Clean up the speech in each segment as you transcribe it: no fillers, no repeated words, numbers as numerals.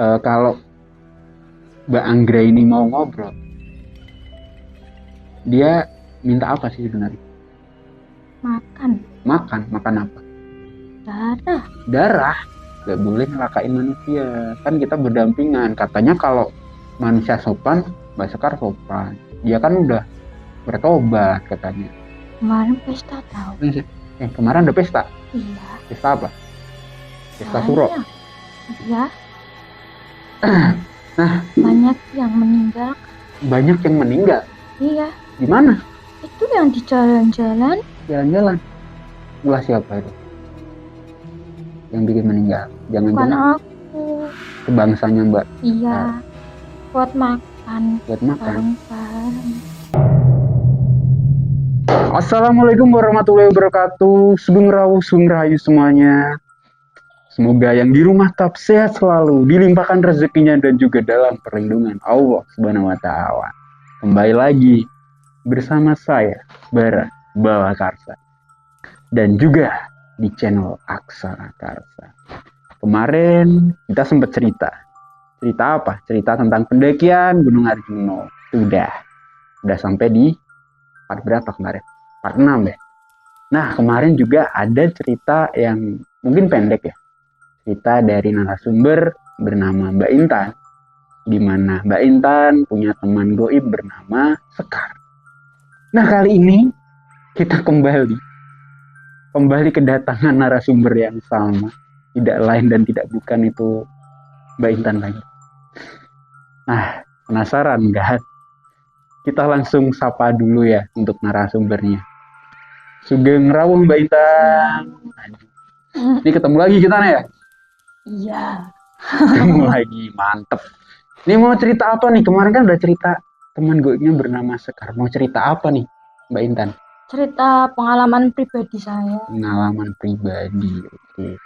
Kalau Mbak Anggra ini mau ngobrol, dia minta apa sih sebenarnya? Makan apa? Darah. Gak boleh ngelakain manusia, kan kita berdampingan. Katanya kalau manusia sopan, Mbak Sekar sopan. Dia kan udah bertobat katanya. Kemarin pesta tahu. Kemarin ada pesta? Iya. Pesta apa? Pesta suro? Iya. Nah, banyak yang meninggal. Banyak yang meninggal? Iya. Di mana? Itu yang di jalan-jalan. Jalan-jalan? Ulah siapa itu yang bikin meninggal? Jangan-jangan aku. Kebangsanya Mbak? Iya. Buat makan. Bareng-bareng. Assalamualaikum warahmatullahi wabarakatuh. Sugeng Rawu, Sugeng Rahayu semuanya. Semoga yang di rumah tetap sehat selalu, dilimpahkan rezekinya dan juga dalam perlindungan Allah Subhanahu wa taala. Kembali lagi bersama saya Bara Bawakarsa dan juga di channel Aksara Karsa. Kemarin kita sempat cerita apa? Cerita tentang pendakian Gunung Arjuna. Udah sampai di part berapa kemarin? Part 6 ya. Nah, kemarin juga ada cerita yang mungkin pendek ya. Cerita dari narasumber bernama Mbak Intan, di mana Mbak Intan punya teman goib bernama Sekar. Nah, kali ini kita kembali kedatangan narasumber yang sama, tidak lain dan tidak bukan itu Mbak Intan lagi. Nah, penasaran nggak? Kita langsung sapa dulu ya untuk narasumbernya. Sugeng Rawuh Mbak Intan. Ini ketemu lagi kita nih ya? Iya. Ketemu lagi, mantep. Ini mau cerita apa nih? Kemarin kan udah cerita teman goibnya bernama Sekar. Mau cerita apa nih Mbak Intan? Cerita pengalaman pribadi saya. Pengalaman pribadi, oke.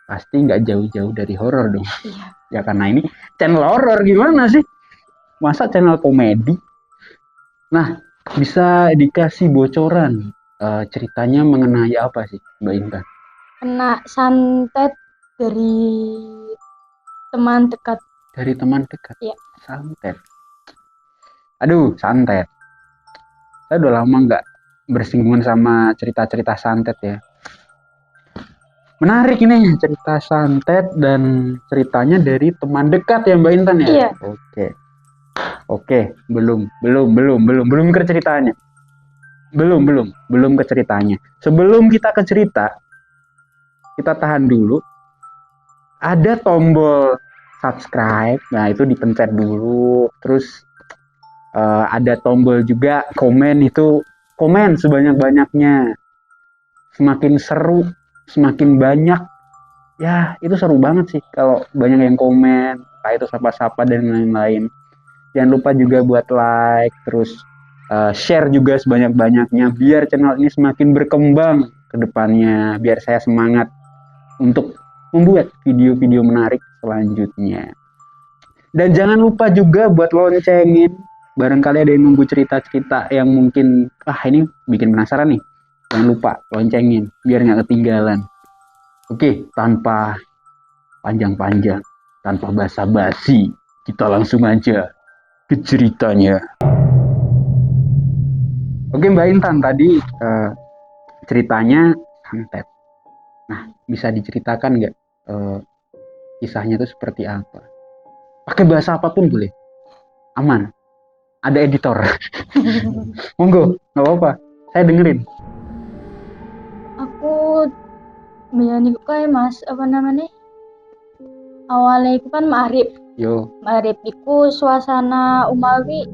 Pasti nggak jauh-jauh dari horor dong. Iya. Ya karena ini channel horor, gimana sih? Masa channel komedi? Nah, bisa dikasih bocoran ceritanya mengenai apa sih Mbak Intan? Kena santet dari teman dekat. Dari teman dekat? Iya. Santet. Aduh, santet. Saya udah lama nggak bersinggungan sama cerita-cerita santet ya. Menarik ini cerita santet dan ceritanya dari teman dekat ya Mbak Intan ya? Iya. Oke, belum ke ceritanya. Belum ke ceritanya. Sebelum kita ke cerita, kita tahan dulu. Ada tombol subscribe, nah itu dipencet dulu. Terus ada tombol juga komen, itu komen sebanyak-banyaknya. Semakin seru, semakin banyak, ya itu seru banget sih kalau banyak yang komen, kayak itu sapa-sapa dan lain-lain. Jangan lupa juga buat like, terus share juga sebanyak-banyaknya biar channel ini semakin berkembang ke depannya, biar saya semangat untuk membuat video-video menarik selanjutnya. Dan jangan lupa juga buat loncengin, barangkali ada yang nunggu cerita-cerita yang mungkin ini bikin penasaran nih. Jangan lupa loncengin biar nggak ketinggalan. Oke, tanpa panjang-panjang, tanpa basa-basi, kita langsung aja ke ceritanya. Oke Mbak Intan, tadi ceritanya santet. Nah, bisa diceritakan nggak kisahnya itu seperti apa? Pakai bahasa apapun boleh, aman. Ada editor. Monggo, nggak apa-apa. Saya dengerin. Aku bayani kayak mas apa namanya? Awalnya itu kan Maghrib iku suasana Umawi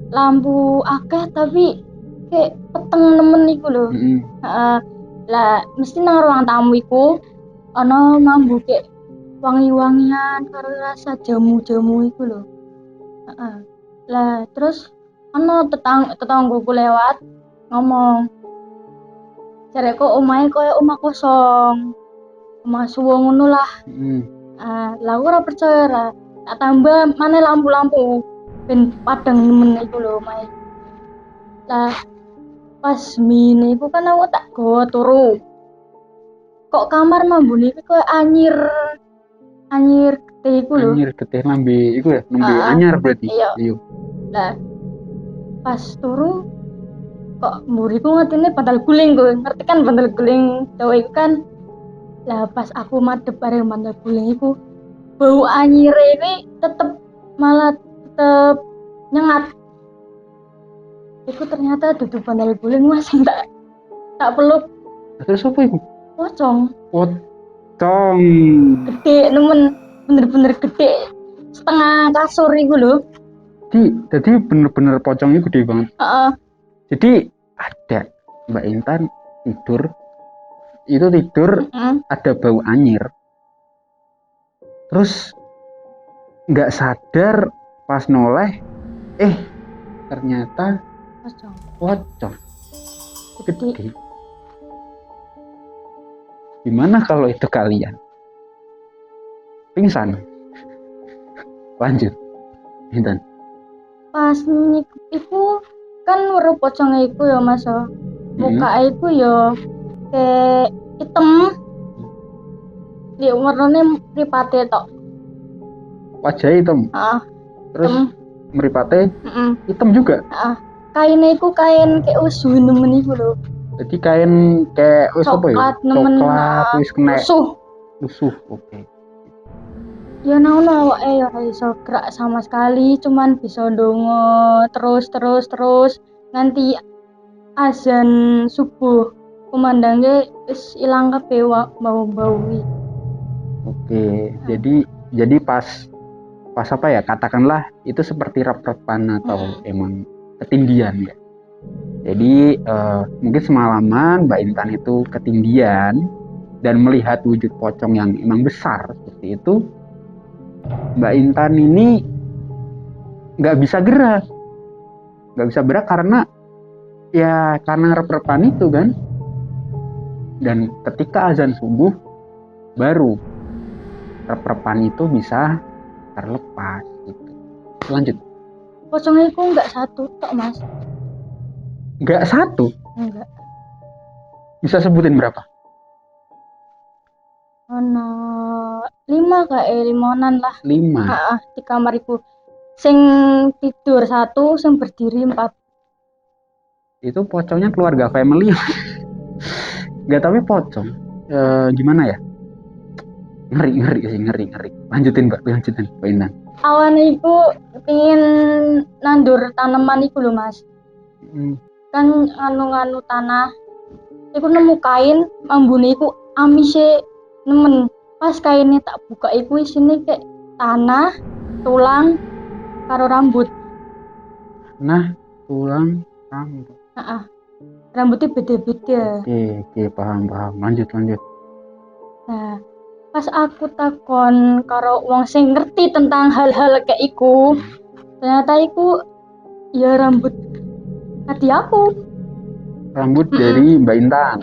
lampu akeh tapi kayak peteng nemen iku lho. Lah mesti nang ruang tamu iku ana mambu kayak wangi-wangian karo rasa jamu-jamu iku lho. Lah terus ana tetanggoku lewat ngomong, jareko omahe koyo omah kosong, omah suwo ngono lah. Lah aku ora percaya lah. Tak tambah maneh lampu-lampu ben padang nemen iku lho omahe. Lah pas mine iku kan aku tak gawa turu. Kok kamar mambune iki koyo anyir gede getih iku lho. Anyir getih lambe iku ya, lambe anyar berarti. Iya. Nah, pas turu kok mburiku ngertine bantal guling kowe. Ngerti kan bantal guling Jawa iku kan. Lah pas aku madhep bareng bantal guling iku, bau anyire iki malah tetep nyengat. Iku ternyata dudu bantal guling Mas tak peluk. Terus apa iku? Pocong. Gede nemen, bener-bener gede. Setengah kasur iku lho. Jadi bener-bener pocongnya gede banget. Jadi ada Mbak Intan tidur ada bau anyir. Terus nggak sadar pas noleh, ternyata pocong gede. Gimana kalau itu kalian pingsan? Lanjut, Intan. Pas iku kan weruh pocong iku ya Mas. Muka iku ya kayak hitam. Dia warnane mripate tok. Wajah hitam. Terus mripate hitam juga. Kainnya iku kain kayak suwi nemen iku lho. Jadi kain kayak apa ya? Coklat wis kena lusuh. Oke. Ya naono awake ya ora iso gerak sama sekali, cuman bisa ndonga terus nganti azan subuh. Kumandangnya wis ilang kabeh bau-bau. Oke. Jadi pas apa ya? Katakanlah itu seperti rep-repan atau emang ketindian ya. Jadi mungkin semalaman Mbak Intan itu ketindian dan melihat wujud pocong yang emang besar seperti itu. Mbak Intan ini nggak bisa gerak karena rep-repan itu kan. Dan ketika azan subuh baru rep-repan itu bisa terlepas gitu. Lanjut. Pocongnya itu nggak satu tok Mas. Nggak satu? Enggak. Bisa sebutin berapa? 5 kayak 5-an lah. 5? Di kamariku. Sing tidur 1, sing berdiri 4. Itu pocongnya keluarga family. Nggak, tapi pocong. Gimana ya? Ngeri. Lanjutin Mbak Intan. Awalnya iku pengen nandur tanaman iku lho Mas. Kan anu tanah. Iku nemu kain, ambune iku amise nemen. Pas kainnya tak buka iku isine kayak tanah, tulang, karo rambut. Nah, tulang, rambut. Rambutnya beda-beda. Oke, paham. Lanjut. Nah, pas aku takon karo wong sing ngerti tentang hal-hal kayak iku, ternyata iku ya rambut hati aku. Rambut dari Mbak Intan.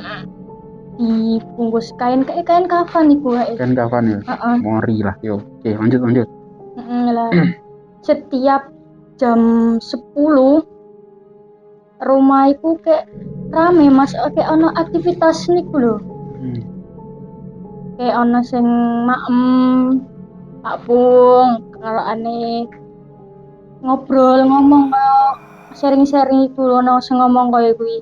Dibungkus kain kafan iku. Kain kafan ya. Mori lah, yo. Oke, lanjut. Setiap jam 10 rumah iku kayak rame Mas, kayak ono aktivitas niku lho. Kayak ono sing maem, Pak Pung, kalau aneh ngomong sharing iku lho, ono sing ngomong kaya kuwi.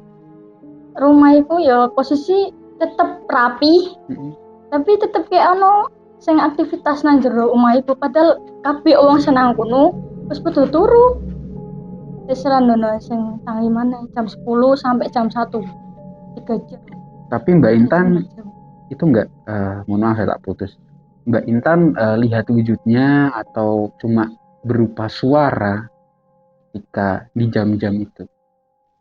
Rumah iku ya posisi tetep rapi, tapi tetep kayak ono sing aktivitas nang jero omah iku, padahal kabeh wong senang kono wis padha turu. Wis randono sing tangi maneh jam 10 sampai jam 1. 3 jam. Tapi Mbak Intan itu enggak, mohon maaf saya tak putus. Mbak Intan lihat wujudnya atau cuma berupa suara ketika di jam-jam itu?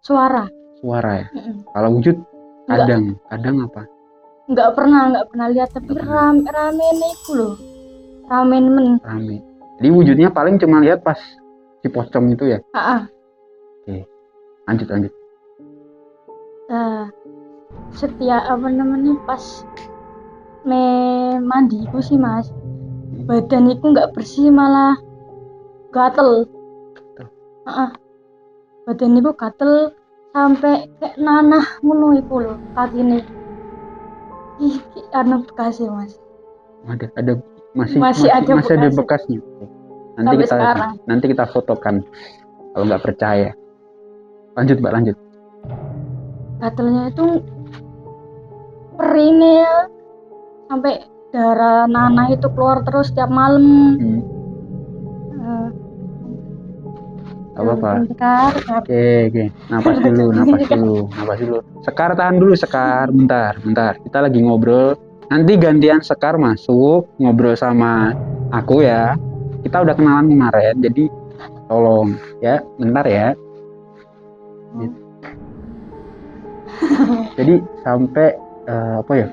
Suara ya. Kalau wujud kadang apa? Nggak pernah lihat, tapi rame iku lho. Rame. Jadi wujudnya paling cuma lihat pas si pocong itu ya? Oke. Lanjut. Setiap pas mandi iku sih Mas, badan iku nggak bersih, malah gatel. Badan iku gatel sampai kayak nanah ngono iku lho kakine. Anu bekasnya Mas. Ada Masih ada bekasnya. Nanti kita fotokan kalau nggak percaya. Lanjut Mbak, lanjut. Gatelnya itu perihnya ya, sampai darah nanah itu keluar terus tiap malam. Apa-apa. Oke. Napas dulu. Sekar tahan dulu, Sekar. Bentar. Kita lagi ngobrol. Nanti gantian Sekar masuk ngobrol sama aku ya. Kita udah kenalan kemarin, jadi tolong ya, bentar ya. Jadi sampai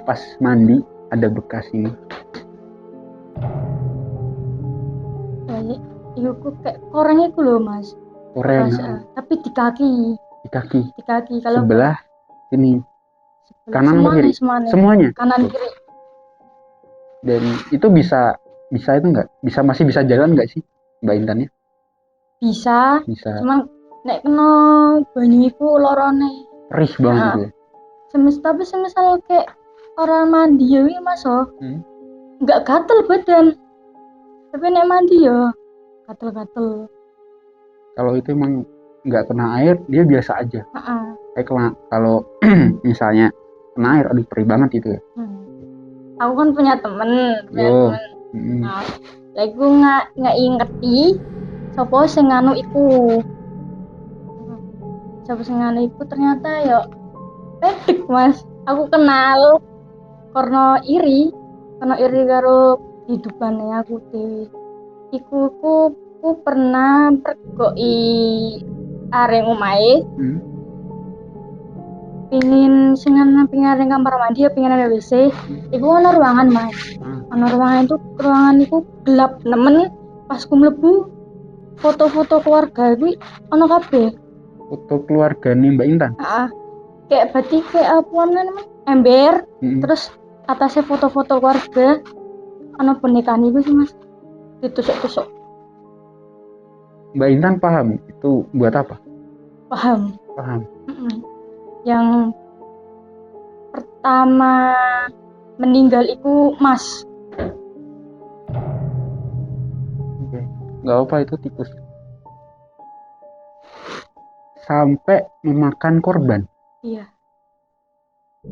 pas mandi ada bekas ini. Iya, kayak koreng itu loh Mas. Koreng. Tapi di kaki. Kalau sebelah ini. Kanan atau kiri? Semuanya. Kanan kiri. Dan itu bisa itu nggak? Masih bisa jalan nggak sih Mbak Intan ya? Bisa. Cuman nek kena banyu iku lorone. Perih banget gitu. Tapi semisal kayak orang mandi ya Mas nggak gatel badan. Tapi nek mandi ya gatel-gatel. Kalau itu emang nggak kena air, dia biasa aja. Kalau misalnya kena air, aduh perih banget itu ya. Aku kan punya temen. Nah, aku nggak ngerti sopo sing anu iku. Ternyata ya pedek Mas. Aku kenal karena iri karo hidupane aku dhewe. Aku pernah pergoki areng omahe. Pingin areng kamar mandi ya pingin ada WC. Iku ana ruangan Mas. Ruangan itu gelap nemen. Pas ku mlebu foto-foto keluarga kuwi ana kabeh. Foto keluarga nih Mbak Intan? Kayak berarti kayak apa namanya? Ember. Terus atasnya foto-foto keluarga. Ana pernikahan itu sih Mas. Ditusuk-tusuk. Mbak Intan paham itu buat apa? Paham. Yang pertama meninggal itu Mas. Nggak apa itu tikus. Sampai memakan korban. Iya.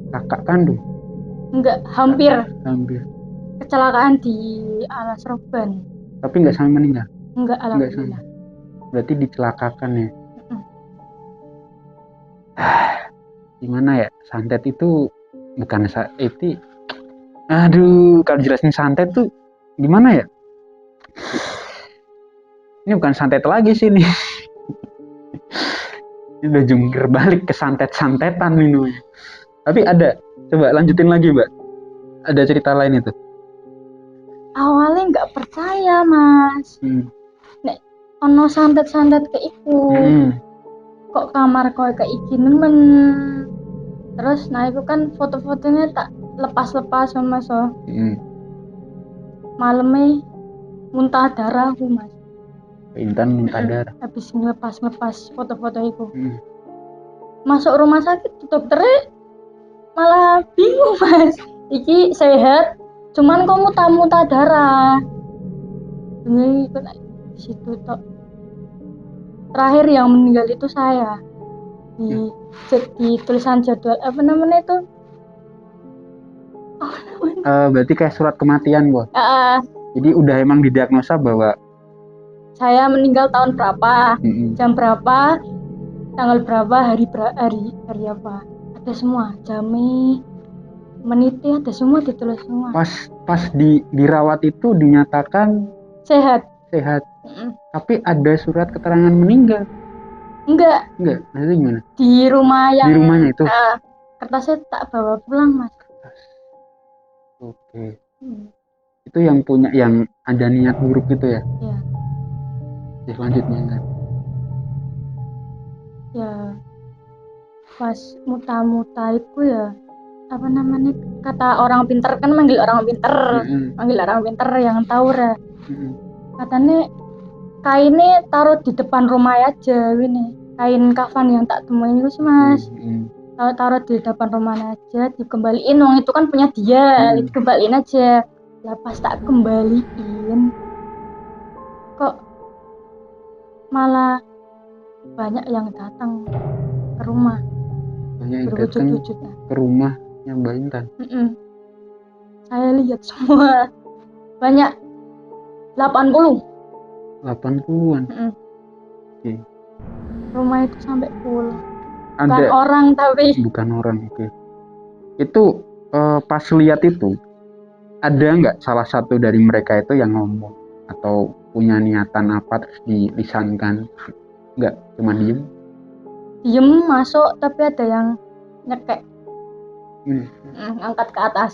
Kakak kandung? Enggak, hampir. Kecelakaan di Alas Roban. Tapi nggak sampai meninggal? Enggak, alhamdulillah. Berarti dicelakakan ya? Gimana ya, santet itu bukan itu. Aduh, kalau jelasin santet tuh gimana ya? Ini bukan santet lagi sih nih. Ini udah jungkir balik ke santetan ini. Tapi ada, coba lanjutin lagi Mbak. Ada cerita lain itu? Awalnya nggak percaya Mas. Nek ono santet kayak iku. Kok kamar kau kayak iki nemen. Terus nah itu kan foto-fotonya tak lepas sama so. Malamnya muntah darah aku Mas. Intan muntah darah. Habis ngelepas foto-foto itu. Masuk rumah sakit dokternya malah bingung Mas. Iki sehat, cuman kok muntah darah. Ini ikut di situ tok. Terakhir yang meninggal itu saya. Di tulisan jadwal apa namanya itu? Berarti kayak surat kematian, Bu. Jadi udah emang didiagnosa bahwa saya meninggal tahun berapa, jam berapa, tanggal berapa, hari apa. Ada semua, jamnya, menitnya ada semua, ditulis semua. Pas dirawat itu dinyatakan sehat. Tapi ada surat keterangan meninggal. Enggak, maksudnya gimana? Di rumahnya itu. Kertasnya tak bawa pulang, Mas. Oke. Itu yang punya, yang ada niat buruk gitu ya? Iya. Ya, selanjutnya kan? Ya, pas muta-muta itu ya, apa namanya, kata orang pinter kan manggil orang pinter yang tahu ya. Katanya kainnya taruh di depan rumah aja, ini kain kafan yang tak temuin itu sih Mas. Taruh di depan rumah aja, dikembaliin, uang itu kan punya dia, dikembaliin aja. Lah pas tak kembaliin kok malah banyak yang datang ke rumah. Banyak yang datang Berwujud-wujud. ke rumahnya Mbak Intan. Saya lihat semua banyak 80. 80-an. Oke. Rumah itu sampai full. Ada Bukan orang tapi bukan orang. Oke. Itu pas lihat itu ada nggak salah satu dari mereka itu yang ngomong atau punya niatan apa terus dilisankan? Nggak, cuma diem masuk tapi ada yang nyekek. Angkat ke atas.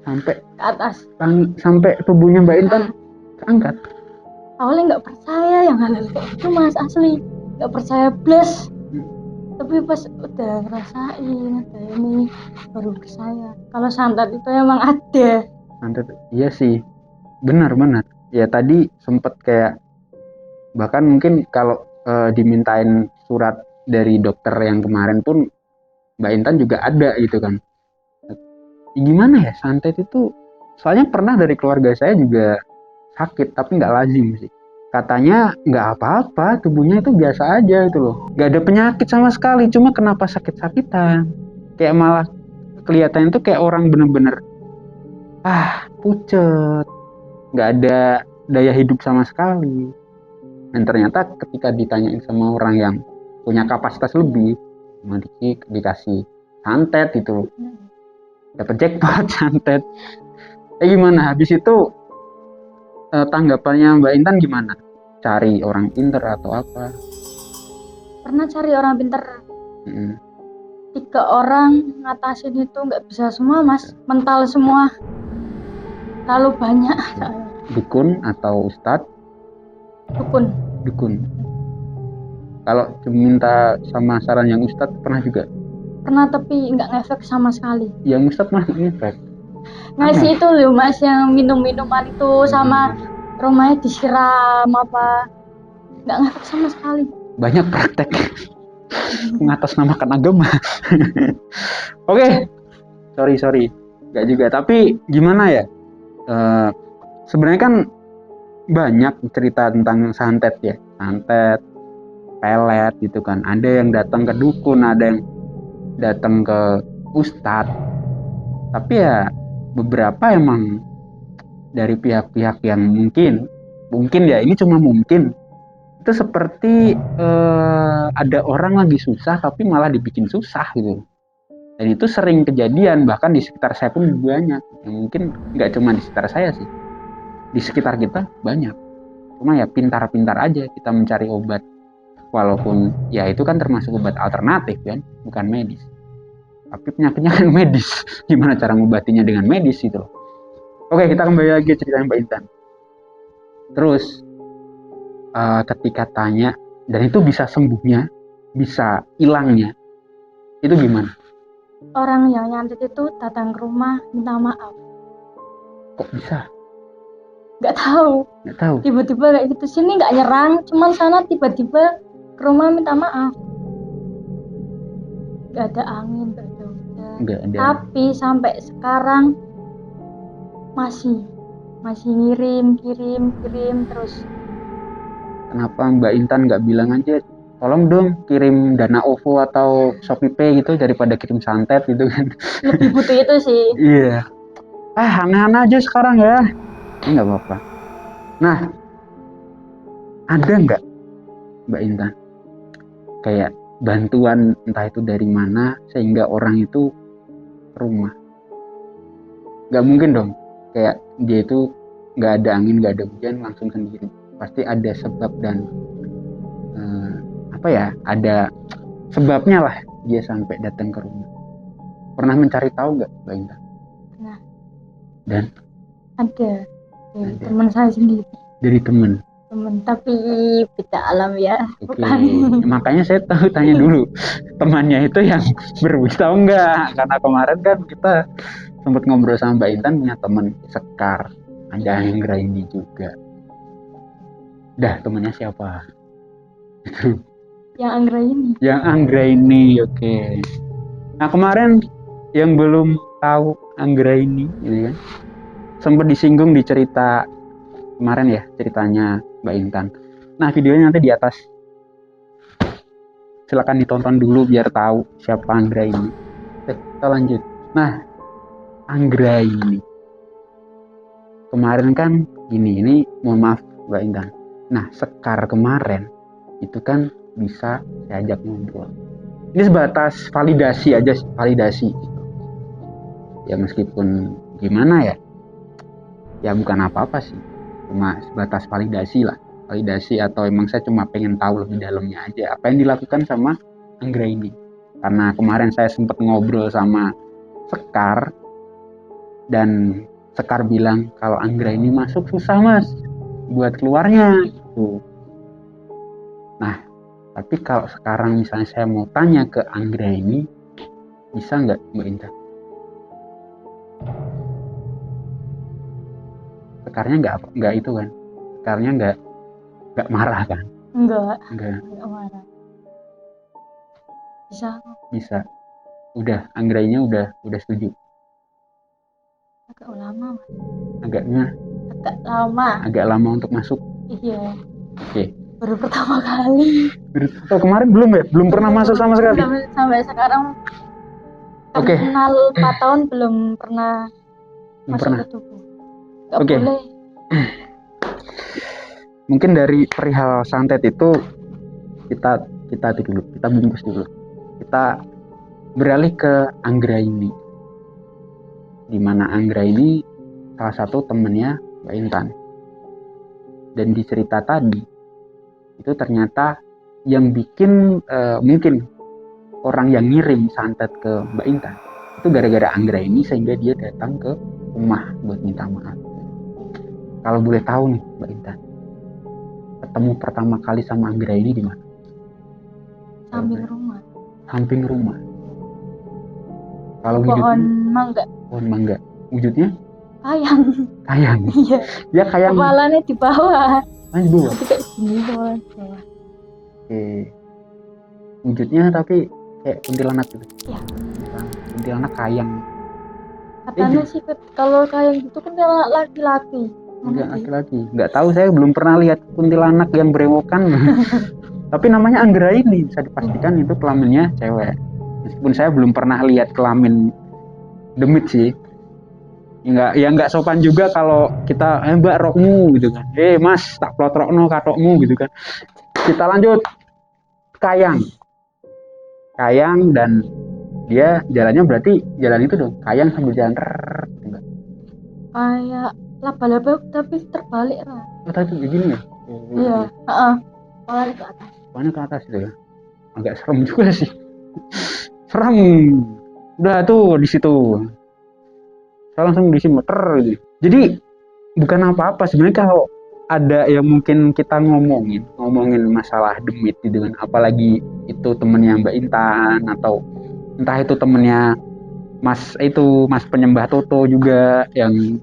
Sampai ke atas. Sampai tubuhnya Mbak Intan angkat. Awalnya nggak percaya yang hal-hal kayak gitu Mas, asli nggak percaya blas. Tapi pas udah ngerasain ada ini baru percaya kalau santet itu emang ada. Santet, iya sih, benar ya. Tadi sempet kayak bahkan mungkin kalau dimintain surat dari dokter yang kemarin pun Mbak Intan juga ada gitu kan. Gimana ya, santet itu soalnya pernah dari keluarga saya juga sakit tapi nggak lazim sih. Katanya nggak apa-apa, tubuhnya itu biasa aja gitu loh, nggak ada penyakit sama sekali, cuma kenapa sakit-sakitan, kayak malah kelihatan itu kayak orang bener-bener pucet, nggak ada daya hidup sama sekali. Dan ternyata ketika ditanyain sama orang yang punya kapasitas lebih, dikasih santet gitu loh, dapat jackpot santet. Gimana habis itu tanggapannya Mbak Intan gimana? Cari orang pinter atau apa? Pernah cari orang pinter. 3 orang ngatasin itu nggak bisa semua Mas, mental semua, terlalu banyak. Dukun atau ustadz? Dukun. Kalau minta sama saran yang ustadz pernah juga? Pernah tapi nggak ngefek sama sekali. Yang ustadz mah ngefek. Ngasih itu loh Mas yang minum-minuman itu sama rumahnya disiram apa, nggak ngefek sama sekali. Banyak praktek mengatasnamakan agama. Oke. Sorry nggak juga, tapi gimana ya, sebenarnya kan banyak cerita tentang santet ya, santet, pelet gitu kan. Ada yang datang ke dukun, ada yang datang ke ustadz, tapi ya beberapa emang dari pihak-pihak yang mungkin ya, ini cuma mungkin, itu seperti ada orang lagi susah tapi malah dibikin susah gitu. Dan itu sering kejadian, bahkan di sekitar saya pun banyak. Mungkin nggak cuma di sekitar saya sih, di sekitar kita banyak. Cuma ya pintar-pintar aja kita mencari obat, walaupun ya itu kan termasuk obat alternatif kan, bukan medis. Tapi penyakitnya kan medis, gimana cara ngobatinya dengan medis gitu loh. Oke, kita kembali lagi cerita Mbak Intan. Terus ketika tanya, dan itu bisa sembuhnya, bisa hilangnya, itu gimana? Orang yang nyantet itu datang ke rumah minta maaf. Kok bisa? Nggak tahu. Tiba-tiba kayak gitu, sini nggak nyerang, cuman sana tiba-tiba ke rumah minta maaf. Nggak ada angin, nggak ada hujan. Tapi sampai sekarang masih ngirim terus. Kenapa Mbak Intan nggak bilang aja, tolong dong kirim dana OVO atau ShopeePay gitu daripada kirim santet gitu kan? Lebih butuh itu sih. Iya. Aneh-aneh aja sekarang ya. Ini nggak apa-apa. Nah, ada nggak Mbak Intan kayak bantuan entah itu dari mana sehingga orang itu ke rumah? Nggak mungkin dong kayak dia itu nggak ada angin, nggak ada hujan langsung sendiri. Pasti ada sebab dan ada sebabnya lah dia sampai datang ke rumah. Pernah mencari tahu nggak Mbak Intan? Pernah. Dan? Ada. Teman saya sendiri. Dari teman, tapi beda alam ya. Oke. Makanya saya tanya dulu, temannya itu yang berwujud tahu nggak? Karena kemarin kan kita sempat ngobrol sama Mbak Intan punya teman Sekar, ada yang Anggraini juga. Dah, temannya siapa? Yang Anggraini. Yang Anggraini, oke. Nah kemarin yang belum tahu Anggraini, gitu kan? sempat disinggung di cerita kemarin ya, ceritanya Mbak Intan. Nah, videonya nanti di atas. Silakan ditonton dulu biar tahu siapa Anggra ini. Kita lanjut. Nah, Anggra ini kemarin kan gini, ini mohon maaf Mbak Intan. Nah, Sekar kemarin itu kan bisa saya ajak ngobrol. Ini sebatas validasi aja sih, validasi. Ya meskipun gimana ya, ya bukan apa-apa sih, cuma sebatas validasi lah. Validasi atau emang saya cuma pengen tahu lebih dalamnya aja apa yang dilakukan sama Anggra ini. Karena kemarin saya sempat ngobrol sama Sekar dan Sekar bilang kalau Anggra ini masuk susah mas buat keluarnya gitu. Nah, tapi kalau sekarang misalnya saya mau tanya ke Anggra ini, bisa nggak Mbak Intan? Sekarnya nggak itu kan? Sekarnya nggak marah kan? Enggak Nggak marah. Bisa. Udah, Anggrainya udah setuju. Agak lama mas. Agak lama untuk masuk. Iya. Oke. Baru pertama kali. Oh, kemarin belum ya? Belum pernah masuk sama sekali? Sampai sekarang. Oke. Kenal 4 tahun belum pernah masuk ke tubuh. Oke. Boleh. Mungkin dari perihal santet itu kita dulu, kita bungkus dulu. Kita beralih ke Anggra ini. Di mana Anggra ini salah satu temennya Mbak Intan. Dan di cerita tadi itu ternyata yang bikin mungkin orang yang ngirim santet ke Mbak Intan itu gara-gara Anggra ini, sehingga dia datang ke rumah buat minta maaf. Kalau boleh tahu nih Mbak Intan, ketemu pertama kali sama Anggra ini di mana? Samping rumah. Kalau pohon mangga. Pohon mangga. Wujudnya? Kayang. Iya. Ya kayang. Kepalanya di bawah. Di bawah. Tapi kayak gini kepalanya di bawah. Oke. Wujudnya tapi kayak kuntilanak gitu. Iya. Kuntilanak kayang. Katanya sih kalau kayang gitu kan laki-laki. Enggak laki-laki. Nggak tahu, saya belum pernah lihat kuntilanak yang berewokan. Tapi namanya Anggra ini bisa dipastikan itu kelaminnya cewek. Meskipun saya belum pernah lihat kelamin demit sih. Nggak sopan juga kalau kita mbak rokmu gitu kan. Mas tak plotrokno katokmu gitu kan. Kita lanjut. Kayang dan dia jalannya berarti jalan itu dong. Kayang sambil jalan gitu. Kayak laba-laba tapi terbalik lah. Oh tapi begini ya? Iya. Kepalanya ke atas gitu ya. Agak serem juga sih. Serem. Udah tuh di situ. Saya langsung di sini muter gitu. Jadi bukan apa-apa sebenarnya kalau ada yang mungkin kita ngomongin masalah demit gitu kan, apalagi itu temennya Mbak Intan atau entah itu temennya Mas penyembah Toto juga yang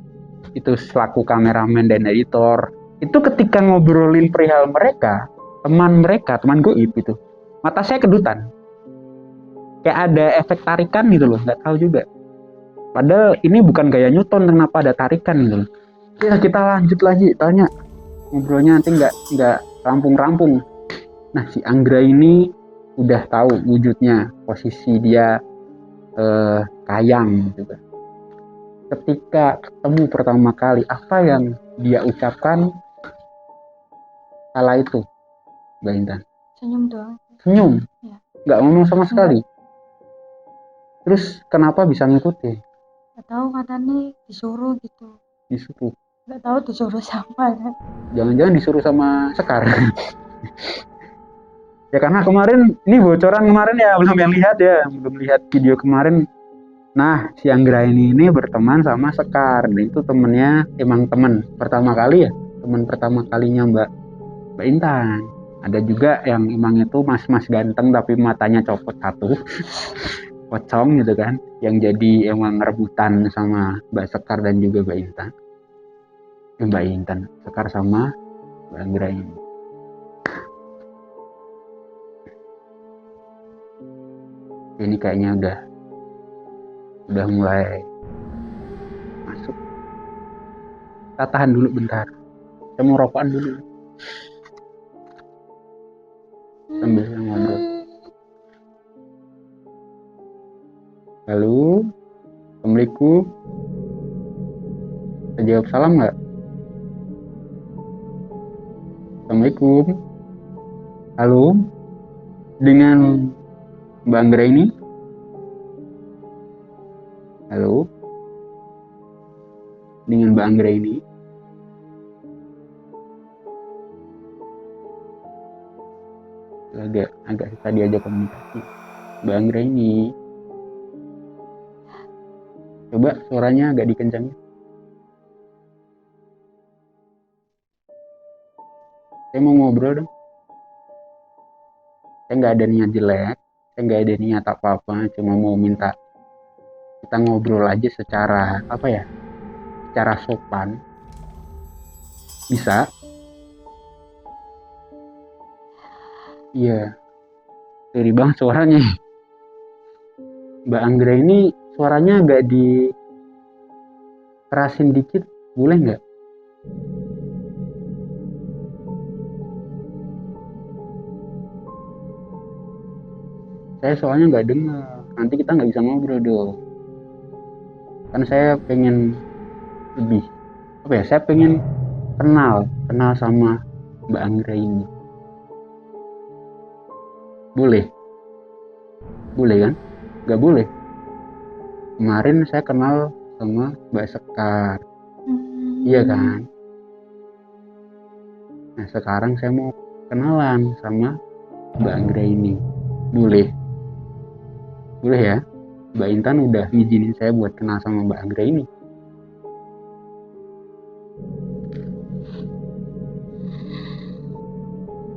itu selaku kameramen dan editor. Itu ketika ngobrolin perihal mereka, teman goib itu, mata saya kedutan. Kayak ada efek tarikan gitu loh, nggak tahu juga. Padahal ini bukan gaya Newton, kenapa ada tarikan gitu loh. Ya kita lanjut lagi, tanya. Ngobrolnya nanti nggak rampung-rampung. Nah si Anggra ini udah tahu wujudnya, posisi dia kayang gitu kan. Ketika ketemu pertama kali, apa yang dia ucapkan kala itu, Mbak Intan? Senyum doang. Senyum? Ya. Nggak ngomong sama sekali? Terus kenapa bisa ngikutin? Nggak tahu, katanya disuruh gitu. Disuruh? Nggak tahu disuruh siapa ya. Jangan-jangan disuruh sama Sekar. Ya karena kemarin, ini bocoran kemarin ya, belum lihat video kemarin. Nah, si Anggra ini berteman sama Sekar. Dan itu temennya, emang teman pertama kali ya. Teman pertama kalinya Mbak Intan. Ada juga yang emang itu mas-mas ganteng tapi matanya copot satu. Pocong gitu kan. Yang jadi emang rebutan sama Mbak Sekar dan juga Mbak Intan. Sekar sama Mbak Anggra ini. Ini kayaknya udah mulai masuk. Kita tahan dulu bentar. Saya mau rokokan dulu. Sambil saya ngobrol. Halo, Assalamualaikum. Saya jawab salam nggak? Assalamualaikum. Halo, dengan Mbak Anggra ini? Halo, dengan Mbak Anggra ini? Agak susah diajak komunikasi. Mbak Anggra ini, coba suaranya agak dikencangin. Saya mau ngobrol dong. Saya nggak ada niat jelek, saya nggak ada niat apa-apa, cuma mau minta kita ngobrol aja secara apa ya, secara sopan. Bisa? Iya, dari bang suaranya. Mbak Anggra ini suaranya agak dikerasin dikit, boleh nggak? Saya soalnya nggak dengar, nanti kita nggak bisa ngobrol dong. Kan saya pengen lebih, apa ya? Saya pengen kenal sama Mbak Anggra ini. Boleh? Boleh kan? Nggak boleh. Kemarin saya kenal sama Mbak Sekar. Iya kan? Nah sekarang saya mau kenalan sama Mbak Anggra ini. Boleh? Boleh ya? Mbak Intan udah ngizinin saya buat kenal sama Mbak Anggra ini.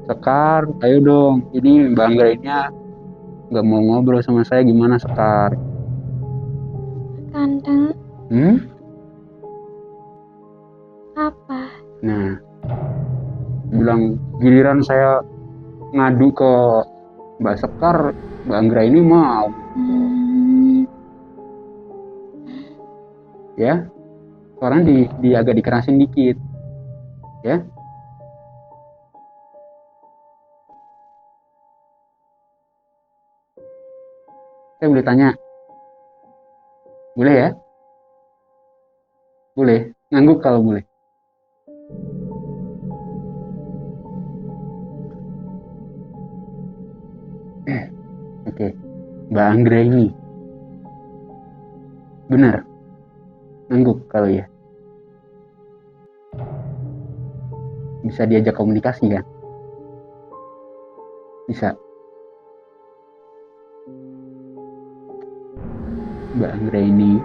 Sekar, ayo dong. Ini Mbak Anggra ini nggak mau ngobrol sama saya, gimana Sekar? Kandang. Apa? Nah, bilang giliran saya ngadu ke Mbak Sekar, Mbak Anggra ini mau. Ya, suaranya agak dikerasin dikit. Ya. Saya boleh tanya? Boleh ya? Boleh. Ngangguk kalau boleh. Oke. Mbak Anggra ini benar ngangguk kalau ya? Bisa diajak komunikasi kan? Bisa. Mbak Anggra ini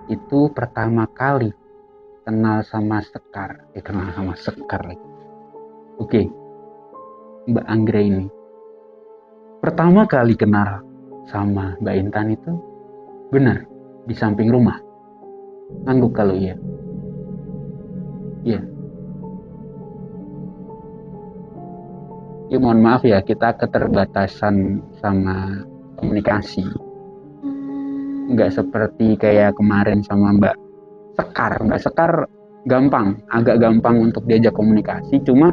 itu pertama kali kenal sama Sekar. Oke. Mbak Anggra ini pertama kali kenal sama Mbak Intan itu benar di samping rumah. Ngangguk kalau iya. Iya. Ya mohon maaf ya, kita keterbatasan sama komunikasi. Nggak seperti kayak kemarin sama Mbak Sekar. Mbak Sekar agak gampang untuk diajak komunikasi, cuma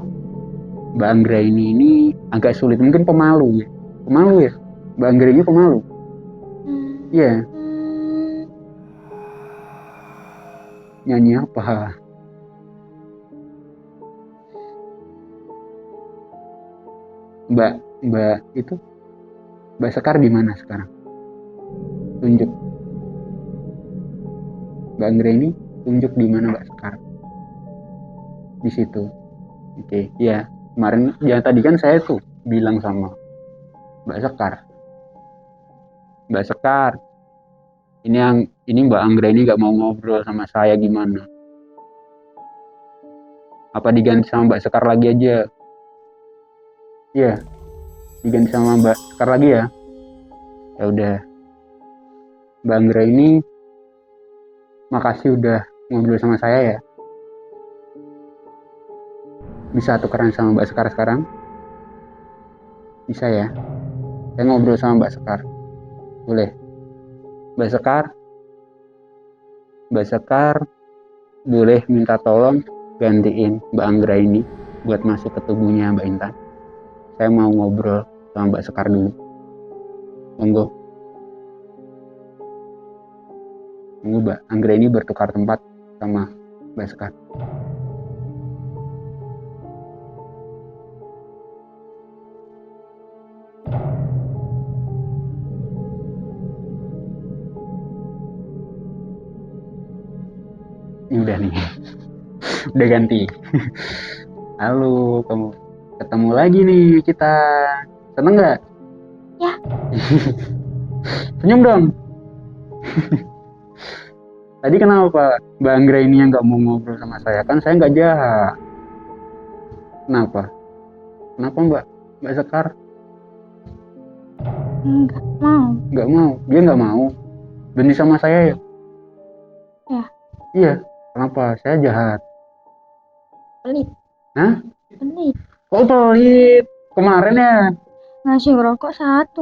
Mbak Anggra ini agak sulit, mungkin pemalu ya. Mbak Anggra ini pemalu. Iya. Nyanyi apa? Mbak Sekar di mana sekarang? Tunjuk. Mbak Anggra ini tunjuk di mana Mbak Sekar. Di situ. Oke, ya. Kemarin ya tadi kan saya tuh bilang sama Mbak Sekar. Ini Mbak Anggra ini gak mau ngobrol sama saya, gimana? Apa diganti sama Mbak Sekar lagi aja? Iya. Diganti sama Mbak Sekar lagi ya? Ya udah. Mbak Anggra ini makasih udah ngobrol sama saya ya. Bisa tukeran sama Mbak Sekar sekarang? Bisa ya? Saya ngobrol sama Mbak Sekar. Boleh? Mbak Sekar? boleh minta tolong gantiin Mbak Anggra ini buat masuk ke tubuhnya Mbak Intan. Saya mau ngobrol sama Mbak Sekar dulu. Monggo. Monggo Mbak Anggra ini bertukar tempat sama Mbak Sekar. Ini udah nih. Udah ganti. Halo, kamu ketemu lagi nih kita. Seneng nggak? Ya. Senyum dong. Tadi kenapa Mbak Anggra ini yang nggak mau ngobrol sama saya? Kan saya nggak jahat. Kenapa? Kenapa Mbak Sekar? Enggak mau. Nggak mau. Dia nggak mau. Benci sama saya ya? Ya. Iya. Kenapa? Saya jahat. Pelit. Hah? Pelit. Kok pelit? Kemarin ya? Ngasih rokok 1.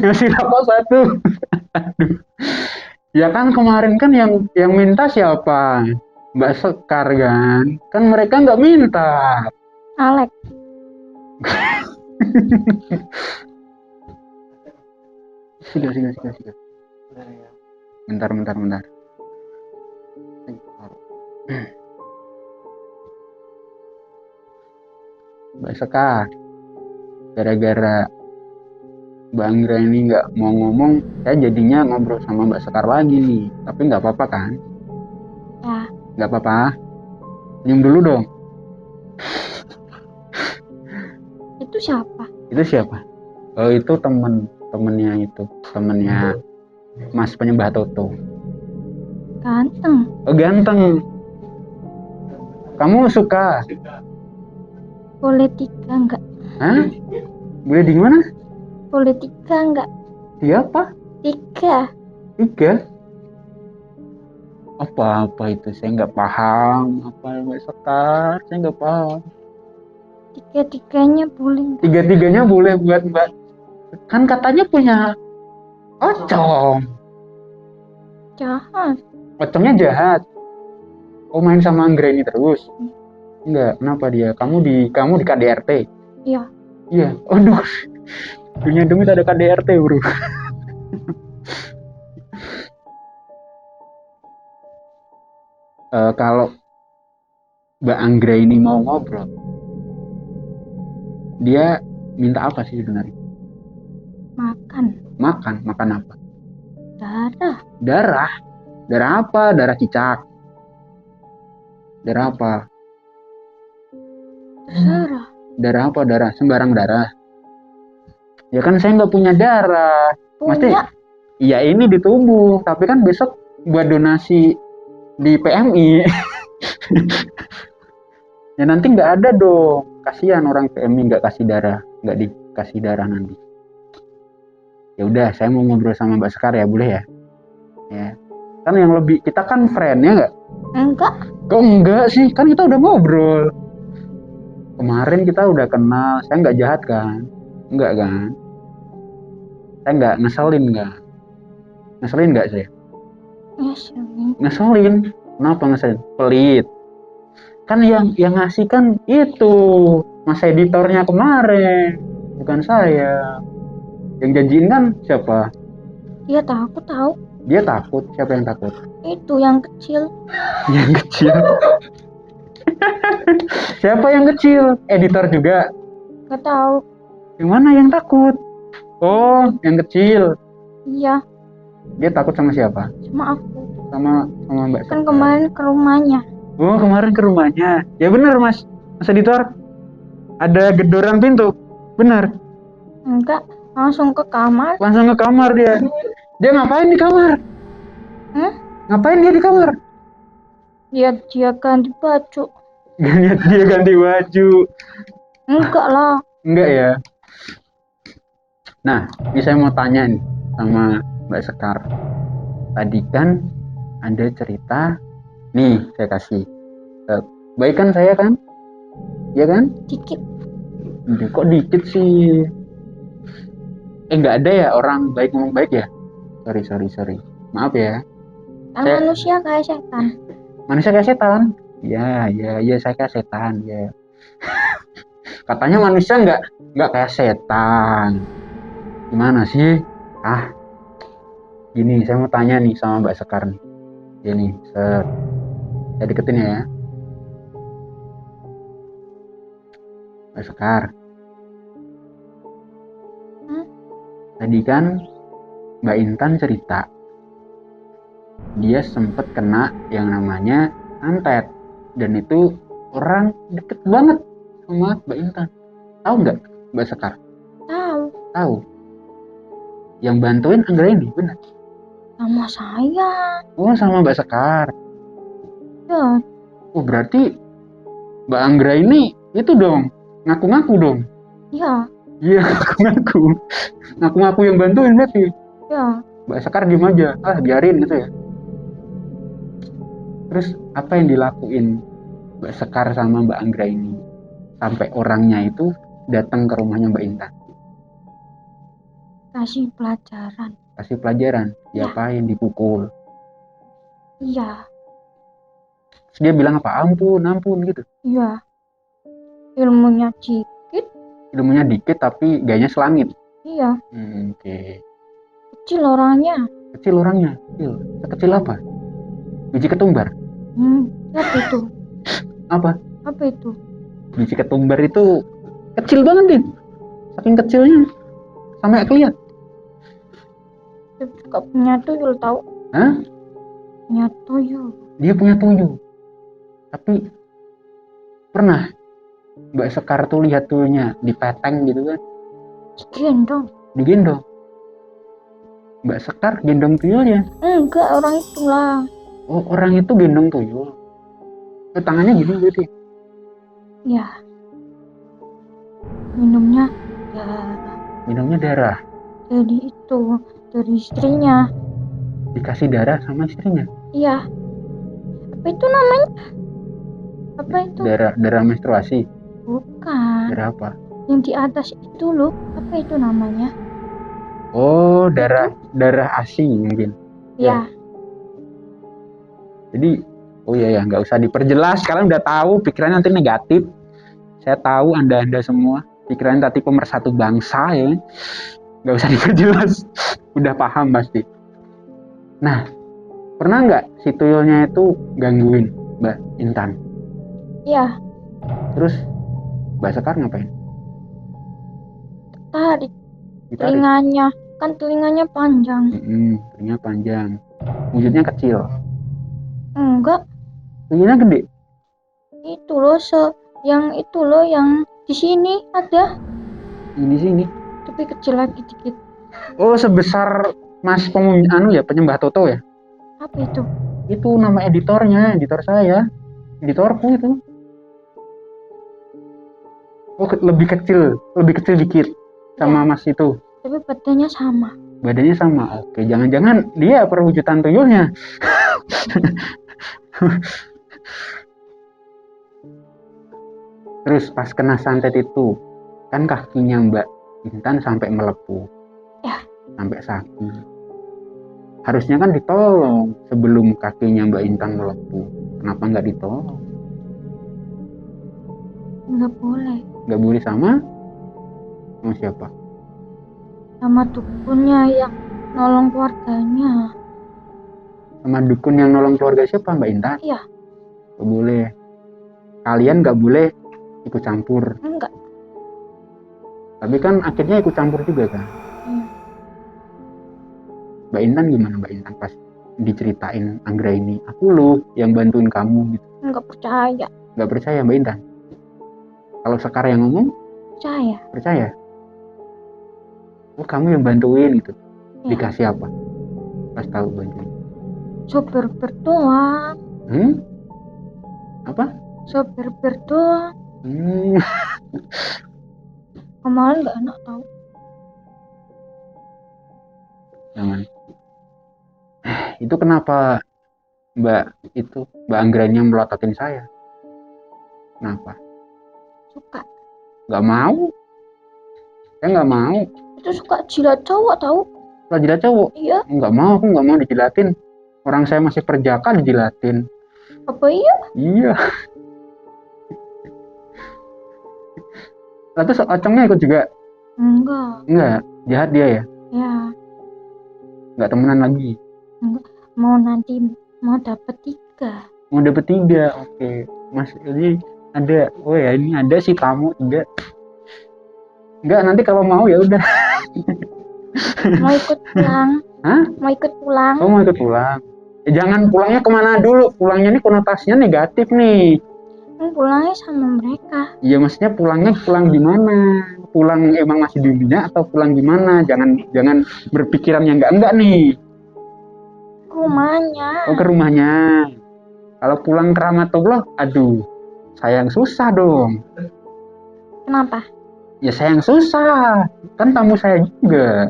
Ngasih rokok 1. Aduh. Ya kan kemarin kan yang minta siapa? Mbak Sekar kan? Kan mereka nggak minta. Alek. Siga. Bentar. Mbak Sekar, gara-gara Mbak Anggra ini nggak mau ngomong, saya jadinya ngobrol sama Mbak Sekar lagi nih. Tapi nggak apa-apa kan? Ya. Nggak apa-apa. Senyum dulu dong. Itu siapa? Itu siapa? Oh, itu temennya Mas penyembah Toto. Ganteng. Oh, ganteng. Kamu suka? Boleh 3 enggak? Hah? Boleh di mana? Boleh 3 enggak? Siapa? 3. 3? Apa itu? Saya nggak paham. Apa Mbak Sekar? Saya nggak paham. 3-3-nya boleh enggak? 3-3-nya boleh buat Mbak. Kan katanya punya Ocong. Jahat. Ocongnya jahat. Oh, main sama Anggra ini terus? Enggak, kenapa dia? Kamu di KDRT? Iya. Iya. Aduh. Dunia demi ada KDRT, bro. Kalau Mbak Anggra ini mau ngobrol, dia minta apa sih sebenarnya? Makan apa? Darah apa? Darah cicak? Darah apa? Terserah. Darah apa? Darah sembarang darah. Ya kan saya nggak punya darah. Mesti iya ini di tubuh, tapi kan besok buat donasi di PMI. Ya nanti nggak ada dong. Kasihan orang PMI nggak dikasih darah nanti. Ya udah, saya mau ngobrol sama Mbak Sekar ya, boleh ya? Ya. Kan yang lebih, kita kan friend ya nggak? Enggak. Kok enggak sih? Kan kita udah ngobrol. Kemarin kita udah kenal, saya nggak jahat kan? Enggak kan? Saya nggak ngeselin kan? Ngeselin nggak saya? Ngeselin. Kenapa ngeselin? Pelit. Kan yang ngasih kan itu mas editornya kemarin, bukan saya. Yang janjiin kan siapa? Dia takut tahu. Dia takut? Siapa yang takut? Itu yang kecil. Yang kecil? Siapa yang kecil? Editor juga? Gak tahu. Yang mana yang takut? Oh, yang kecil. Iya. Dia takut sama siapa? Sama aku. Sama Mbak. Kan kemarin ke rumahnya. Oh, kemarin ke rumahnya. Ya benar, Mas editor. Ada gedoran pintu. Benar. Enggak, langsung ke kamar. Langsung ke kamar dia. Dia ngapain di kamar? Ngapain dia di kamar? Dia ganti baju. Dia ganti baju. Enggak lah. Enggak ya. Nah, ini saya mau tanya nih sama Mbak Sekar. Tadi kan ada cerita. Nih, saya kasih. Baik kan saya kan? Iya kan? Dikit. Kok dikit sih? Nggak ada ya orang baik ngomong baik ya? Sorry. Maaf ya. Kan manusia kayak setan. Manusia kayak setan? Ya, saya kayak setan ya. Katanya manusia nggak kayak setan. Gimana sih? Gini, saya mau tanya nih sama Mbak Sekar nih. Gini, saya deketin ya. Mbak Sekar. Tadi kan Mbak Intan cerita dia sempet kena yang namanya santet, dan itu orang deket banget sama Mbak Intan. Tahu nggak Mbak Sekar? Tahu. Yang bantuin Anggraini, benar? Sama saya. Oh, sama Mbak Sekar. Ya. Oh, berarti Mbak Anggraini itu dong, ngaku-ngaku dong. Iya. Iya, ngaku-ngaku yang bantuin berarti. Ya. Mbak Sekar diem aja, biarin gitu ya. Terus apa yang dilakuin Mbak Sekar sama Mbak Anggraini sampai orangnya itu datang ke rumahnya Mbak Intan? Kasih pelajaran. Diapain? Dipukul? Iya. Terus dia bilang apa? Ampun gitu? Iya. Ilmunya dikit tapi gayanya selangit? Iya. Oke. Kecil orangnya. Sekecil apa? Biji ketumbar? Apa itu? Apa itu? Biji ketumbar itu kecil banget nih. Saking kecilnya sampai kelihatan. Dia punya tuyul tahu? Punya tuyul. Dia punya tuyul. Tapi pernah Mbak Sekar tuh lihat tuyulnya dipeteng gitu kan? Digendong. Mbak Sekar gendong tuyulnya? Enggak, orang itulah. Oh, orang itu gendong tuyul. Tangannya gini berarti? Ya. Minumnya darah. Dari istrinya. Dikasih darah sama istrinya? Iya. Apa itu namanya? Darah menstruasi? Bukan. Darah apa? Yang di atas itu loh. Apa itu namanya? Oh, darah ASI mungkin. Iya. Jadi, nggak usah diperjelas. Kalian udah tahu, pikirannya nanti negatif. Saya tahu Anda semua pikirannya tadi pemersatu bangsa ya. Nggak usah diperjelas. Udah paham pasti. Nah, pernah nggak si tuyulnya itu gangguin Mbak Intan? Iya. Terus Mbak Sekar ngapain? Tarik. Telinganya. Kan telinganya panjang. Telinganya panjang. Wujudnya kecil? Enggak. Telinganya gede? Itu loh, yang di sini ada. Di sini? Tapi kecil lagi dikit. Oh, sebesar Mas penyembah Toto ya? Apa itu? Itu nama editornya, editor saya. Editorku itu. Oh, lebih kecil dikit sama Mas itu. Tapi badannya sama. Oke, jangan-jangan dia perwujudan tuyulnya. Terus pas kena santet itu, kan kakinya Mbak Intan sampai melepuh. Ya. Sampai sakit. Harusnya kan ditolong sebelum kakinya Mbak Intan melepuh. Kenapa nggak ditolong? Nggak boleh. Nggak boleh sama siapa? Sama dukunnya yang nolong keluarganya. Sama dukun yang nolong keluarga siapa, Mbak Intan? Iya. Nggak boleh. Kalian nggak boleh ikut campur. Enggak. Tapi kan akhirnya ikut campur juga kan? Iya. Mbak Intan gimana Mbak Intan pas diceritain Anggraini? Aku loh yang bantuin kamu gitu. Nggak percaya. Nggak percaya Mbak Intan? Kalau Sekar yang ngomong? Percaya? Oh, kamu yang bantuin gitu. Ya. Dikasih apa? Pas tahu bantuin. Sober berdoa. Apa? Sober berdoa. Kemarin nggak enak tahu. Jangan. Itu kenapa Mbak Anggraini yang melototin saya? Kenapa? Suka. Nggak mau. Saya nggak mau. Itu suka jilat cowok tahu? Suka jilat cowok? Iya. Nggak mau, aku nggak mau dijilatin. Orang saya masih perjaka dijilatin. Apa iya? Iya. Lalu Ocongnya ikut juga? Enggak, jahat dia ya? Ya. Enggak temenan lagi? Enggak. Mau nanti mau dapat 3. Mau dapat 3, oke. Mas ini ada, oh ya ini ada sih tamu 3. Enggak, nanti kalau mau ya udah. Mau ikut pulang? Hah? Mau ikut pulang? Oh, mau ikut pulang. Jangan pulangnya kemana dulu? Pulangnya ini konotasinya negatif nih. Pulangnya sama mereka. Iya, maksudnya pulangnya pulang gimana? Pulang emang masih di dunia atau pulang gimana? Jangan berpikiran yang enggak nih. Ke rumahnya. Oh, ke rumahnya. Kalau pulang ke rahmatullah, aduh, sayang susah dong. Kenapa? Ya sayang susah. Kan tamu saya juga.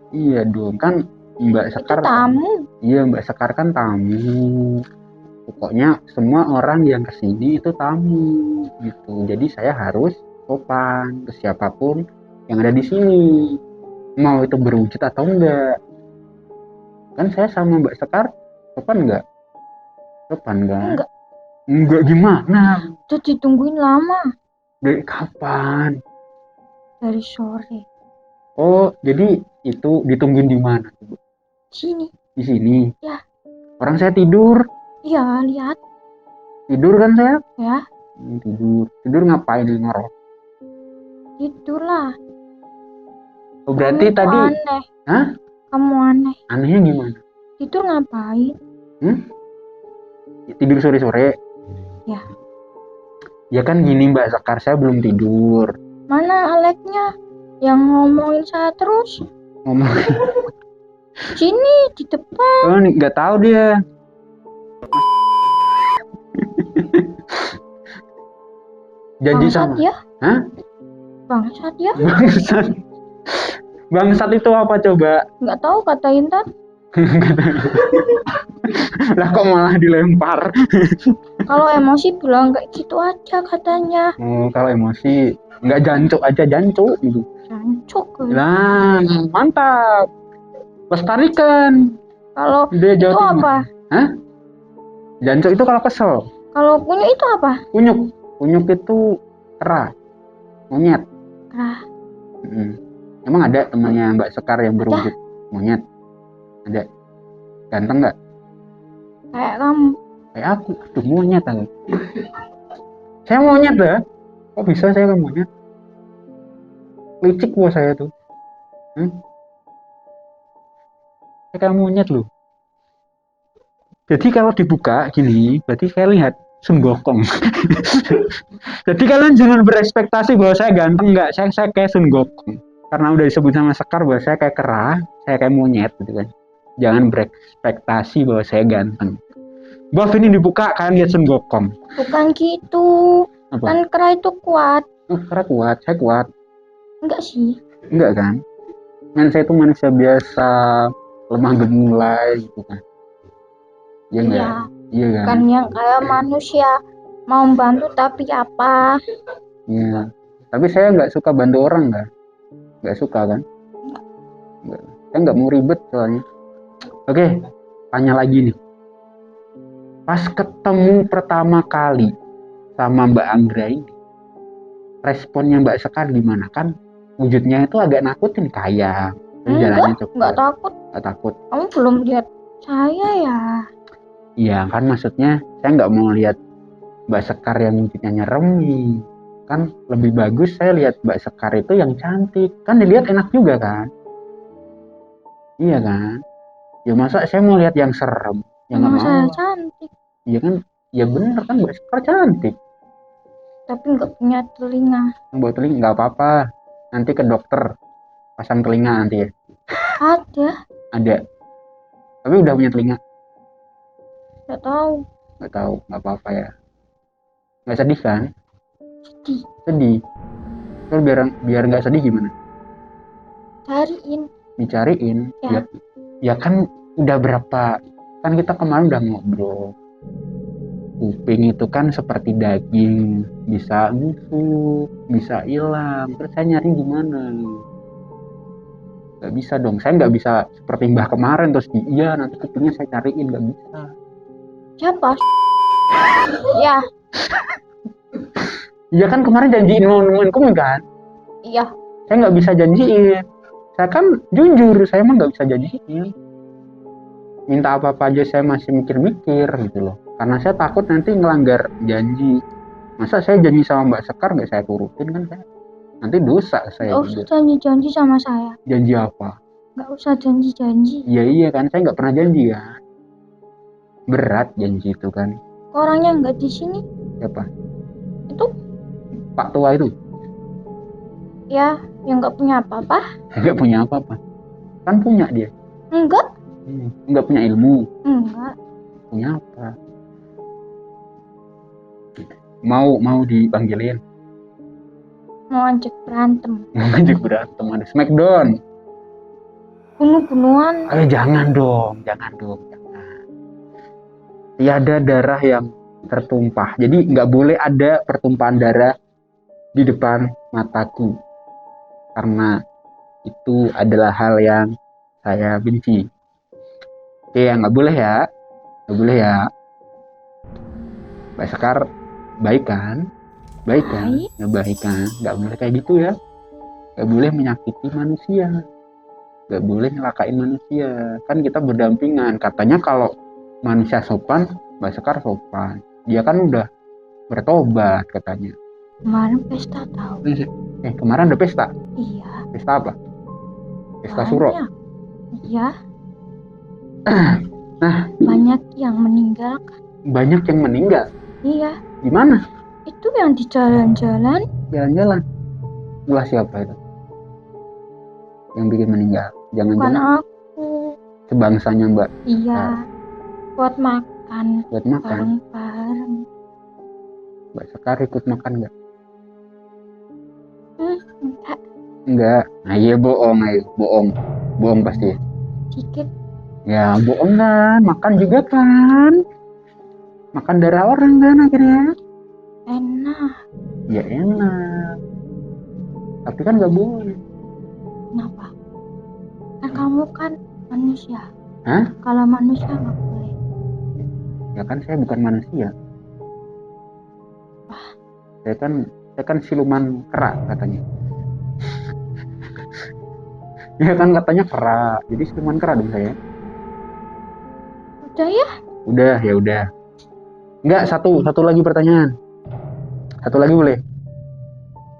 Iya dong, kan Mbak Sekar. Itu tamu. Iya, Mbak Sekar kan tamu. Pokoknya semua orang yang kesini itu tamu gitu. Jadi saya harus sopan ke siapapun yang ada di sini. Mau itu berwujud atau enggak. Kan saya sama Mbak Sekar sopan enggak? Sopan enggak? Enggak gimana? Tuh ditungguin lama. Dari kapan? Dari sore. Oh, jadi itu ditungguin di mana? Sini. Di sini? Ya. Orang saya tidur. Iya, lihat. Tidur kan saya? Ya. Tidur ngapain ngorok? Tidur lah. Oh, berarti kamu tadi aneh. Hah? Kamu aneh. Anehnya gimana? Tidur ngapain? Tidur sore-sore? Ya. Ya kan gini Mbak Sekar, saya belum tidur. Mana Aleknya? Yang ngomongin saya terus. Ngomong. Sini di depan. Oh, nggak tahu dia. Janji Bangsat sama. Ya? Hah? Bangsat ya? Bangsat. Bangsat itu apa coba? Nggak tahu kata Intan. Lah kok malah dilempar? Kalau emosi bilang kayak gitu aja katanya. Oh, kalau emosi nggak jancuk aja jancuk gitu. Jancuk. Lah, mantap. Lestarikan. Kalau Itu apa? Hah? Jancuk itu kalau kesel. Kalau kunyuk itu apa? Kunyuk itu kera, monyet. Kera. Emang ada temannya Mbak Sekar yang berwujud monyet? Ada. Ganteng nggak? Kayak kamu. Kayak aku. Aduh, monyet aku. Saya monyet dah. Kok bisa saya kan monyet? Licik gua saya tuh. Saya kayak monyet loh. Jadi kalau dibuka gini, berarti saya lihat Sun Gokong. Jadi kalian jangan berekspektasi bahwa saya ganteng, enggak. Saya kayak Sun Gokong. Karena udah disebut sama Sekar bahwa saya kayak kera, saya kayak monyet gitu kan. Jangan berekspektasi bahwa saya ganteng. Buff ini dibuka, kalian lihat Sun Gokong. Bukan gitu. Apa? Kan kera itu kuat. Oh, kera kuat, saya kuat. Enggak sih. Enggak kan? Kan saya itu manusia biasa, lemah gemulai gitu kan. Ya enggak? Iya kan? Kan yang kayak manusia mau bantu tapi apa? Iya. Tapi saya nggak suka bantu orang kan? Nggak suka kan? Enggak. Saya nggak mau ribet soalnya. Oke, tanya lagi nih. Pas ketemu pertama kali sama Mbak Anggra ini, responnya Mbak Sekar gimana? Kan wujudnya itu agak nakutin kayak jalannya cukup. Nggak takut. Nggak takut. Kamu belum lihat saya ya? Iya kan, maksudnya saya nggak mau lihat Mbak Sekar yang wujudnya nyeremi. Kan lebih bagus saya lihat Mbak Sekar itu yang cantik. Kan dilihat enak juga kan? Iya kan? Ya masa saya mau lihat yang serem? Ya nggak mau. Saya cantik. Iya kan? Ya bener kan, Mbak Sekar cantik. Tapi nggak punya telinga. Buat telinga nggak apa-apa. Nanti ke dokter pasang telinga nanti ya. Ada. Tapi udah punya telinga. Nggak tahu. Nggak apa-apa ya. Nggak sedih kan? Sedih. Terus biar nggak sedih gimana? Dicariin. Ya kan udah berapa? Kan kita kemarin udah ngobrol. Kuping itu kan seperti daging, bisa busuk, bisa hilang. Terus saya nyari gimana? Nggak bisa dong, saya nggak bisa seperti Mbah kemarin terus iya nanti kupingnya saya cariin, nggak bisa. Siapa? Ya, Iya kan kemarin janjiin mau nemuin kuping kan, iya. saya nggak bisa janjiin, saya kan jujur saya emang nggak bisa janjiin, minta apa-apa aja saya masih mikir-mikir gitu loh, karena saya takut nanti ngelanggar janji. Masa saya janji sama Mbak Sekar nggak saya turutin, kan saya nanti dosa saya Nggak usah janji-janji sama saya. Janji apa? Nggak usah janji-janji. Iya kan, saya nggak pernah janji ya. Berat janji itu kan. Orangnya nggak di sini. Siapa? Itu Pak tua itu. ya, yang nggak punya apa-apa. Nggak punya apa-apa. Kan punya dia. Enggak. Nggak punya ilmu. Enggak. Punya apa? Mau dipanggilin. Mau ajak berantem. Mau ajak berantem, ada smackdown. Bunuh-bunuhan. Ayo jangan dong. Jangan. Tiada darah yang tertumpah. Jadi nggak boleh ada pertumpahan darah di depan mataku. Karena itu adalah hal yang saya benci. Oke, nggak boleh ya. Mbak Sekar baik kan? Baik kan? Nggak boleh kayak gitu ya. Nggak boleh menyakiti manusia. Nggak boleh nyelakain manusia. Kan kita berdampingan. Katanya kalau manusia sopan, Mbak Sekar sopan. Dia kan udah bertobat katanya. Kemarin pesta tahu. Kemarin ada pesta? Iya. Pesta apa? Pesta Suro? Iya. Nah, banyak yang meninggal kan? Banyak yang meninggal? Iya. Di mana? Itu yang di jalan-jalan. Jalan-jalan? Ulah siapa itu? Yang bikin meninggal? Jangan-jangan aku. Sebangsanya Mbak? Iya. Buat makan. Bareng-bareng. Mbak Sekar ikut makan nggak? Enggak. Nah iya bohong pasti. Dikit. Ya bohong kan, makan juga kan, makan darah orang kan akhirnya. Enak. Ya enak, tapi kan nggak boleh. Kenapa? Kan kamu kan manusia. Hah? Kalau manusia nggak boleh. Ya kan saya bukan manusia. Saya kan siluman kera katanya. Ya kan katanya kera, jadi siluman kera dong saya. Udah ya? Udah. Enggak, satu lagi pertanyaan. Satu lagi boleh?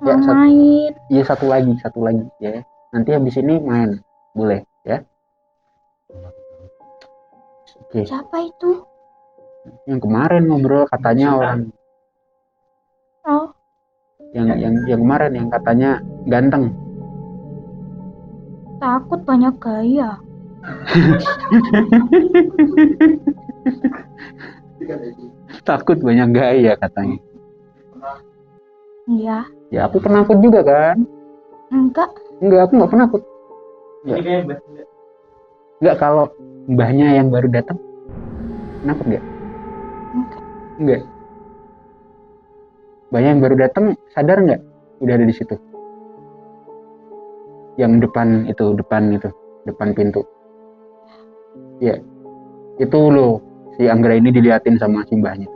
Ya, main. Iya satu lagi ya. Nanti habis ini main, boleh ya? Oke. Siapa itu? Yang kemarin ngobrol katanya orang. Oh. Yang kemarin yang katanya ganteng. Takut banyak gaya. Takut banyak gaya katanya. Iya. Ya aku penakut juga kan? Enggak, aku nggak penakut. Enggak, kalau mbahnya yang baru datang penakut nggak? Enggak. Mbahnya yang baru datang sadar nggak? Udah ada di situ. Yang depan pintu. Ya, itu loh. Si Anggra ini diliatin sama si mbahnya.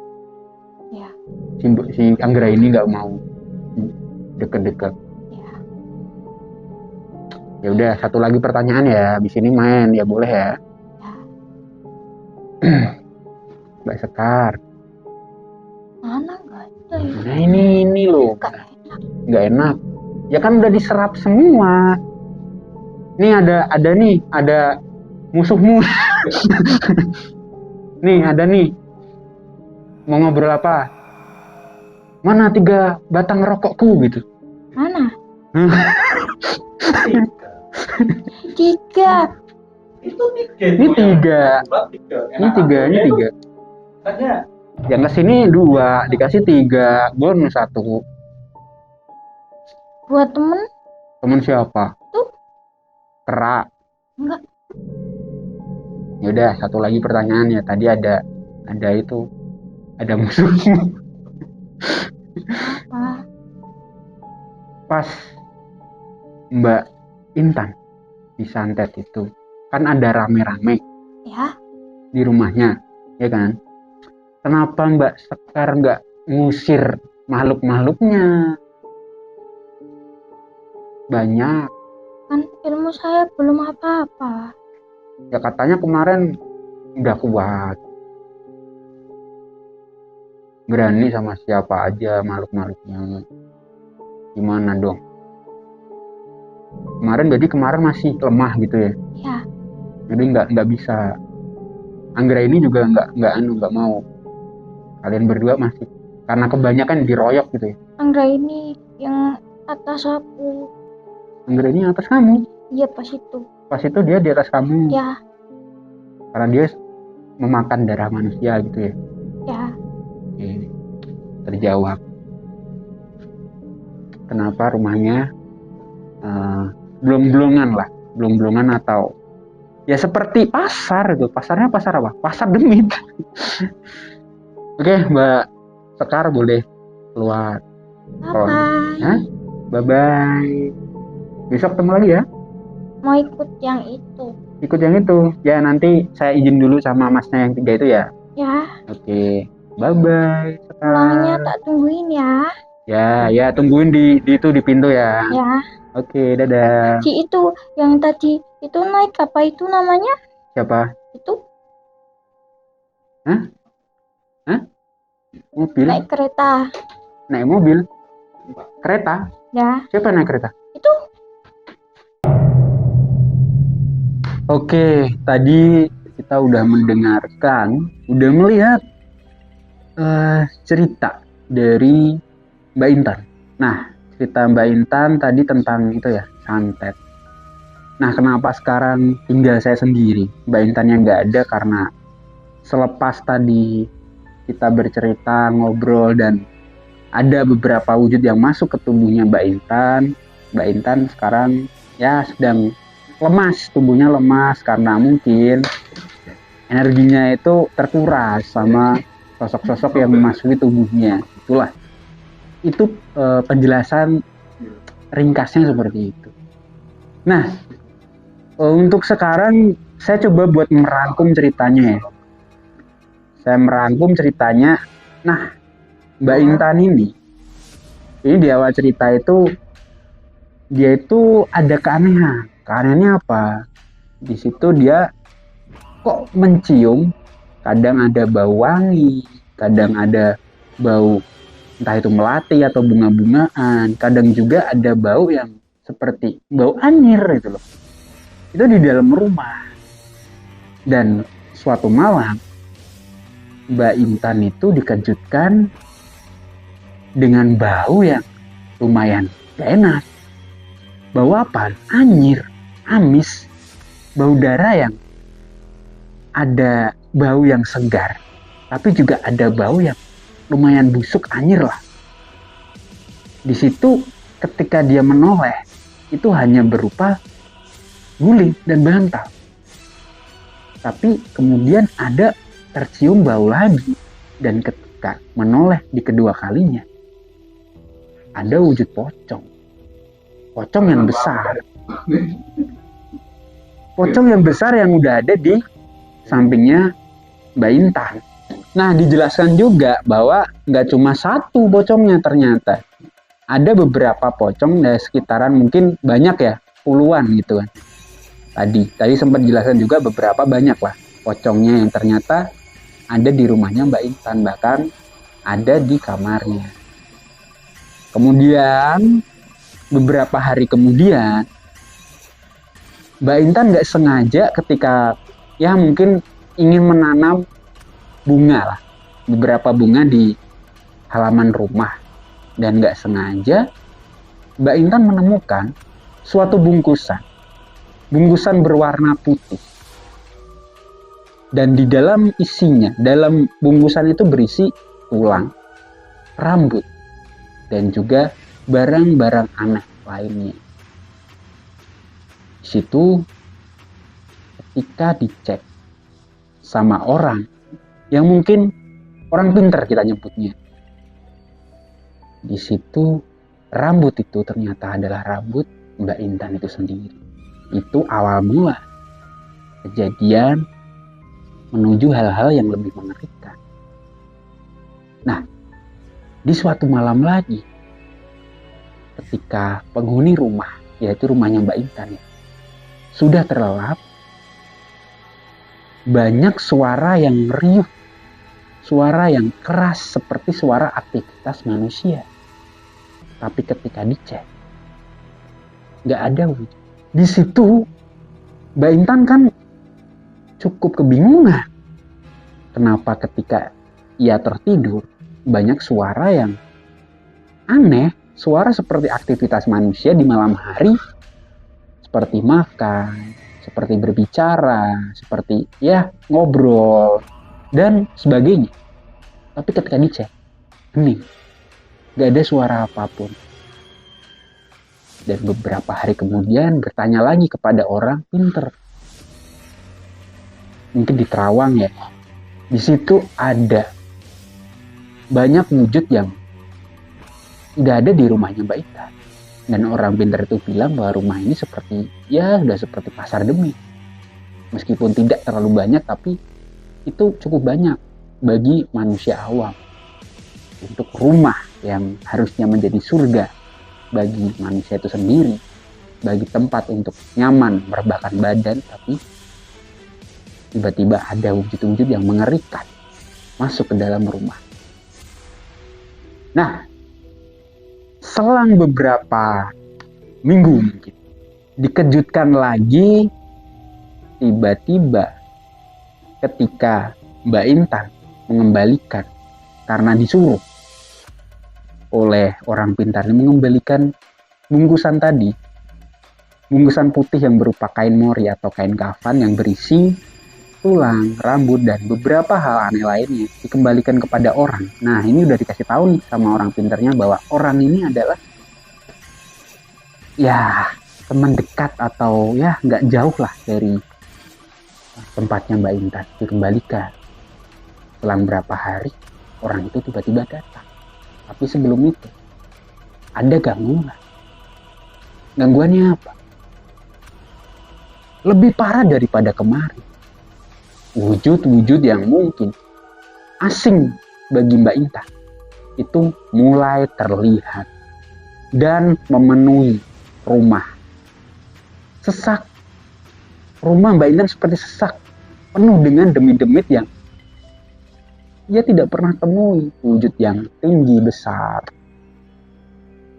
Ya. Si Anggra ini nggak mau deket-deket. Ya udah, satu lagi pertanyaan ya. Di sini main ya boleh ya. Mbak Sekar. Mana nggak ada? Nah ini loh. Nggak enak. Ya kan udah diserap semua. Nih ada musuhmu. Nih ada nih. Mau ngobrol apa? Mana 3 batang rokokku gitu. Mana? 3. Itu 3. Ini 3. Yang kesini 2, dikasih 3, bonus 1. Buat temen siapa? Tuh. Kera. Enggak. Yaudah, satu lagi pertanyaan ya. Tadi ada itu. Ada musuhmu. Apa? Pas Mbak Intan di santet itu kan ada rame-rame Ya, di rumahnya, ya kan? Kenapa Mbak Sekar nggak ngusir makhluk-makhluknya? Banyak. kan ilmu saya belum apa-apa. Ya katanya kemarin udah kuat. Berani sama siapa aja makhluk-makhluknya. Gimana dong? Kemarin masih lemah gitu ya. Ya, Jadi nggak bisa. Anggra ini juga nggak mau. Kalian berdua masih karena kebanyakan diroyok gitu ya. Anggra ini yang atas aku. Anggra ini atas kamu. Iya, pas itu. Pas itu dia di atas kamu. Ya, Karena dia memakan darah manusia gitu ya. ya. Oke, terjawab. Kenapa rumahnya belum-belungan atau ya seperti pasar itu. Pasarnya pasar apa? Pasar demit. Oke, Mbak Sekar boleh keluar. Bye-bye. Bye-bye. Besok ketemu lagi ya. Mau ikut yang itu. Ikut yang itu. Ya nanti saya izin dulu sama masnya yang 3 itu ya. Ya, Oke. Bye-bye. Sekar. pulangnya tak tungguin ya. Ya tungguin di pintu ya. Ya. Oke, dadah. Si itu yang tadi itu naik apa itu namanya? Siapa? Itu Hah? Mobil? naik kereta. Naik mobil? Kereta? Ya, Siapa naik kereta? itu. Oke, tadi kita udah mendengarkan, udah melihat cerita dari Mbak Intan. Nah, cerita Mbak Intan tadi tentang itu ya, santet. Nah, kenapa sekarang tinggal saya sendiri? Mbak Intannya nggak ada karena selepas tadi kita bercerita, ngobrol, dan ada beberapa wujud yang masuk ke tubuhnya Mbak Intan sekarang ya sedang lemas, tubuhnya lemas karena mungkin energinya itu terkuras sama sosok-sosok yang memasuki tubuhnya. Itu penjelasan ringkasnya seperti itu. Nah, untuk sekarang saya coba buat merangkum ceritanya ya. Saya merangkum ceritanya. Nah, Mbak Intan ini di awal cerita itu dia itu ada keanehan. Keanehannya apa? Di situ dia kok mencium, kadang ada bau wangi, kadang ada bau entah itu melati atau bunga-bungaan, kadang juga ada bau yang seperti bau anyir gitu loh. Itu di dalam rumah. Dan suatu malam Mbak Intan itu dikejutkan dengan bau yang lumayan gak enak. Bau apa? Anyir, amis, bau darah yang ada bau yang segar, tapi juga ada bau yang lumayan busuk, anyir lah. Di situ ketika dia menoleh, itu hanya berupa guling dan bantal. Tapi kemudian ada tercium bau lagi, dan ketika menoleh di kedua kalinya, ada wujud pocong yang besar. Pocong yang besar yang udah ada di sampingnya Mbak Intan. Nah, dijelaskan juga bahwa nggak cuma satu pocongnya ternyata. Ada beberapa pocong dari sekitaran, mungkin banyak ya, puluhan gitu kan. Tadi sempat jelaskan juga beberapa banyak lah pocongnya yang ternyata ada di rumahnya Mbak Intan, bahkan ada di kamarnya. Kemudian beberapa hari kemudian Mbak Intan nggak sengaja ketika ya mungkin ingin menanam bunga lah, beberapa bunga di halaman rumah, dan nggak sengaja Mbak Intan menemukan suatu bungkusan berwarna putih, dan di dalam isinya, dalam bungkusan itu berisi tulang, rambut, dan juga barang-barang aneh lainnya. Di situ ketika dicek sama orang yang mungkin orang pintar kita nyebutnya, di situ rambut itu ternyata adalah rambut Mbak Intan itu sendiri. itu awal mula kejadian menuju hal-hal yang lebih mengerikan. Nah, di suatu malam lagi, ketika penghuni rumah, yaitu rumahnya Mbak Intan, sudah terlelap, banyak suara yang riuh, suara yang keras seperti suara aktivitas manusia. Tapi ketika dicek, nggak ada wujud. Di situ Mbak Intan kan cukup kebingungan. Kenapa ketika ia tertidur banyak suara yang aneh, suara seperti aktivitas manusia di malam hari, seperti makan, seperti berbicara, seperti ngobrol dan sebagainya. Tapi ketika dicek, hening, gak ada suara apapun. Dan beberapa hari kemudian bertanya lagi kepada orang pinter, mungkin di Terawang ya, di situ ada banyak wujud yang udah ada di rumahnya Mbak Intan. Dan orang pintar itu bilang bahwa rumah ini seperti sudah seperti pasar demi. Meskipun tidak terlalu banyak, tapi itu cukup banyak bagi manusia awam. Untuk rumah yang harusnya menjadi surga bagi manusia itu sendiri, bagi tempat untuk nyaman merebahkan badan, tapi tiba-tiba ada wujud-wujud yang mengerikan masuk ke dalam rumah. Nah, selang beberapa minggu mungkin, dikejutkan lagi tiba-tiba ketika Mbak Intan mengembalikan, karena disuruh oleh orang pintar ini mengembalikan bungkusan tadi, bungkusan putih yang berupa kain mori atau kain kafan yang berisi tulang, rambut, dan beberapa hal aneh lainnya dikembalikan kepada orang. Nah, ini udah dikasih tahu nih sama orang pintarnya bahwa orang ini adalah teman dekat atau nggak jauh lah dari tempatnya Mbak Intan. Dikembalikan. Selang berapa hari, orang itu tiba-tiba datang. Tapi sebelum itu, ada gangguan. Gangguannya apa? Lebih parah daripada kemarin. Wujud-wujud yang mungkin asing bagi Mbak Intan itu mulai terlihat dan memenuhi rumah. Sesak. Rumah Mbak Intan seperti sesak, penuh dengan demit-demit yang ia tidak pernah temui. Wujud yang tinggi besar,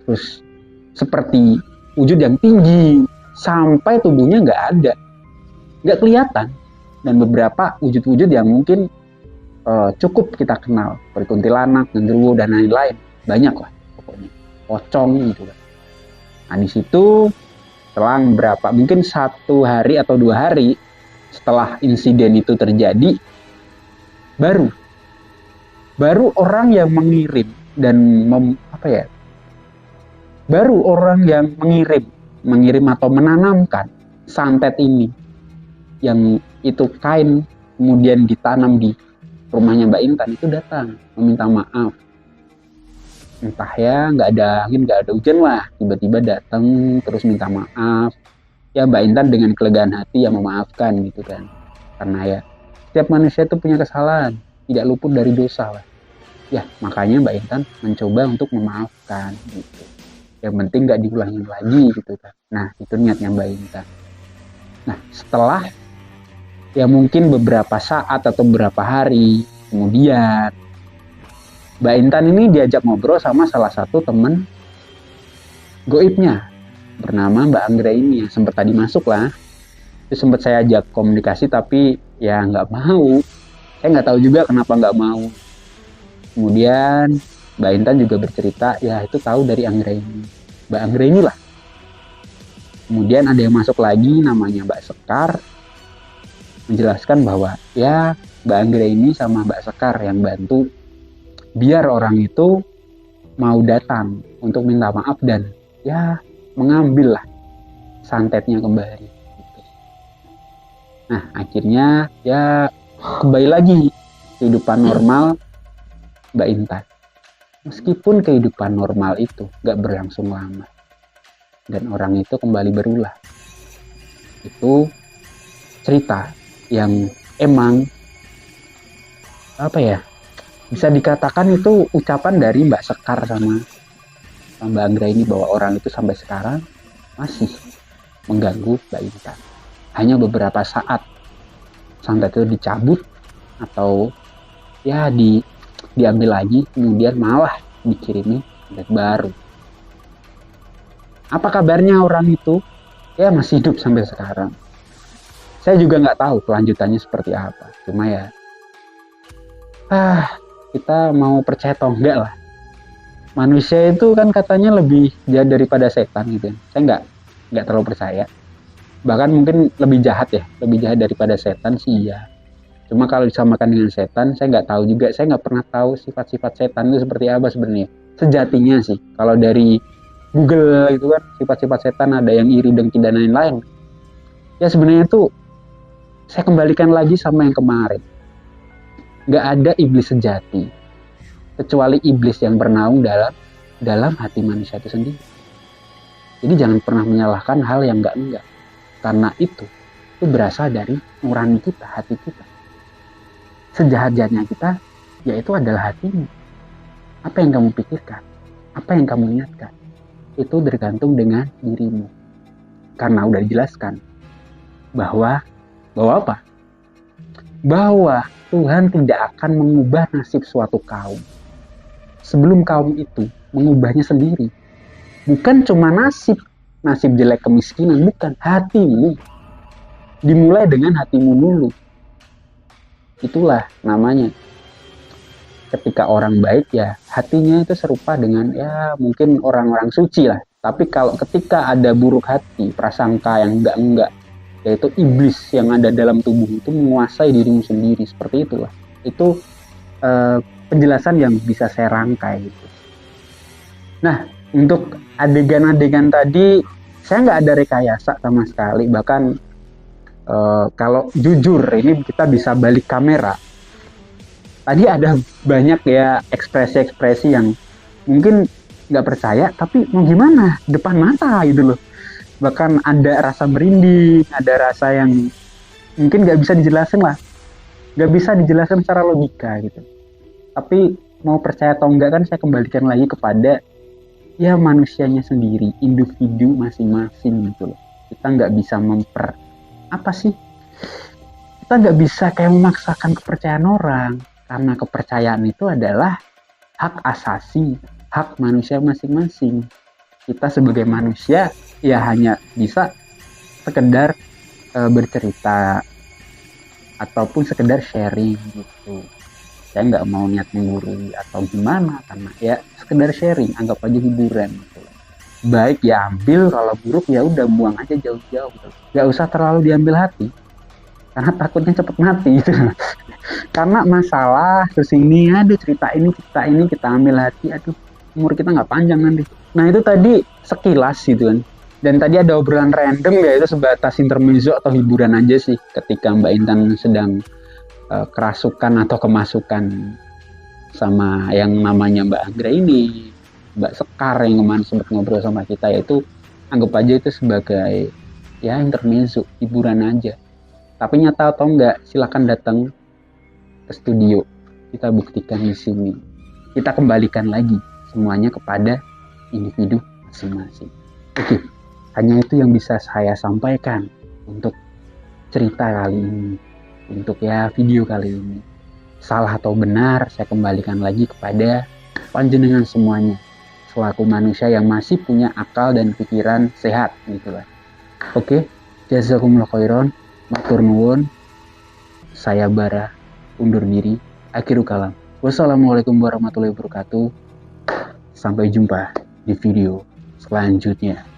terus seperti wujud yang tinggi sampai tubuhnya nggak ada, nggak kelihatan. Dan beberapa wujud-wujud yang mungkin cukup kita kenal, seperti kuntilanak, genderuwo, dan lain-lain. Banyak lah pokoknya, pocong gitu kan. Nah, di situ selang berapa, mungkin 1 hari atau 2 hari setelah insiden itu terjadi, baru orang yang mengirim dan baru orang yang mengirim atau menanamkan santet ini, yang itu kain kemudian ditanam di rumahnya Mbak Intan, itu datang meminta maaf. Entah nggak ada angin, nggak ada hujan lah, tiba-tiba datang terus minta maaf. Ya Mbak Intan dengan kelegaan hati memaafkan gitu kan, karena setiap manusia itu punya kesalahan, tidak luput dari dosa lah. Makanya Mbak Intan mencoba untuk memaafkan gitu. Yang penting nggak diulangi lagi gitu kan. Nah, itu niatnya Mbak Intan. Nah, setelah mungkin beberapa saat atau beberapa hari kemudian, Mbak Intan ini diajak ngobrol sama salah satu teman goibnya bernama Mbak Anggra ini, yang sempat tadi masuk lah. Itu sempat saya ajak komunikasi tapi nggak mau. Saya nggak tahu juga kenapa nggak mau. Kemudian Mbak Intan juga bercerita, itu tahu dari Anggra ini, Mbak Anggra inilah. Kemudian ada yang masuk lagi namanya Mbak Sekar, menjelaskan bahwa Mbak Anggra ini sama Mbak Sekar yang bantu biar orang itu mau datang untuk minta maaf dan mengambil lah santetnya kembali gitu. Nah, akhirnya kembali lagi kehidupan normal Mbak Intan. Meskipun kehidupan normal itu gak berlangsung lama dan orang itu kembali berulah. itu cerita yang emang apa ya, bisa dikatakan itu ucapan dari Mbak Sekar sama Mbak Anggra ini, bahwa orang itu sampai sekarang masih mengganggu Mbak Intan. Hanya beberapa saat santet itu dicabut atau ya diambil lagi, kemudian malah dikirimi santet baru. Apa kabarnya orang itu? Ya masih hidup sampai sekarang. Saya juga nggak tahu kelanjutannya seperti apa. Cuma ya, kita mau percaya atau enggak lah. Manusia itu kan katanya lebih jahat daripada setan gitu. Saya nggak terlalu percaya. Bahkan mungkin lebih jahat daripada setan sih ya. Cuma kalau disamakan dengan setan, saya nggak tahu juga. Saya nggak pernah tahu sifat-sifat setan itu seperti apa sebenarnya. Sejatinya sih, kalau dari Google itu kan sifat-sifat setan ada yang iri, dengki dan lain-lain. Ya sebenarnya itu saya kembalikan lagi sama yang kemarin. Nggak ada iblis sejati kecuali iblis yang bernaung dalam hati manusia itu sendiri. Jadi jangan pernah menyalahkan hal yang enggak, karena itu berasal dari nurani kita, hati kita. Sejahat-jahatnya kita, yaitu adalah hatimu. Apa yang kamu pikirkan, apa yang kamu niatkan, itu tergantung dengan dirimu. Karena udah dijelaskan bahwa apa? Bahwa Tuhan tidak akan mengubah nasib suatu kaum sebelum kaum itu mengubahnya sendiri. Bukan cuma nasib jelek kemiskinan, bukan, hatimu. Dimulai dengan hatimu dulu. Itulah namanya. Ketika orang baik ya hatinya itu serupa dengan ya mungkin orang-orang suci lah. Tapi kalau ketika ada buruk hati, prasangka yang enggak, yaitu iblis yang ada dalam tubuh itu menguasai dirimu sendiri, seperti itulah. Itu penjelasan yang bisa saya rangkai gitu. Nah, untuk adegan-adegan tadi saya nggak ada rekayasa sama sekali. Bahkan kalau jujur ini kita bisa balik kamera. Tadi ada banyak ya ekspresi-ekspresi yang mungkin nggak percaya, tapi mau gimana, depan mata gitu loh. Bahkan ada rasa merinding, ada rasa yang mungkin nggak bisa dijelaskan lah, nggak bisa dijelaskan secara logika gitu. Tapi mau percaya atau enggak kan saya kembalikan lagi kepada ya manusianya sendiri, individu masing-masing gitu loh. Kita nggak bisa kita nggak bisa kayak memaksakan kepercayaan orang, karena kepercayaan itu adalah hak asasi, hak manusia masing-masing. Kita sebagai manusia ya hanya bisa sekedar bercerita ataupun sekedar sharing gitu. Saya nggak mau niat menggurui atau gimana, karena ya sekedar sharing, anggap aja hiburan gitu. Baik ya ambil, kalau buruk ya udah buang aja jauh-jauh gitu. Nggak usah terlalu diambil hati, karena takutnya cepet mati gitu. Karena masalah terus ini, aduh cerita ini kita ambil hati, aduh umur kita nggak panjang nanti. Nah itu tadi sekilas gitu kan. Dan tadi ada obrolan random ya, itu sebatas intermezzo atau hiburan aja sih, ketika Mbak Intan sedang kerasukan atau kemasukan sama yang namanya Mbak Anggra ini, Mbak Sekar yang kemarin sempat ngobrol sama kita, yaitu anggap aja itu sebagai ya intermezzo, hiburan aja. Tapi nyata atau enggak, silakan datang ke studio, kita buktikan di sini. Kita kembalikan lagi semuanya kepada individu masing-masing. Oke, hanya itu yang bisa saya sampaikan untuk cerita kali ini, untuk ya video kali ini. Salah atau benar saya kembalikan lagi kepada panjenengan semuanya, selaku manusia yang masih punya akal dan pikiran sehat gitulah. Oke, jazakumullah khairan, matur nuwun. Saya Bara undur diri, akhirul kalam. Wassalamualaikum warahmatullahi wabarakatuh. Sampai jumpa di video selanjutnya.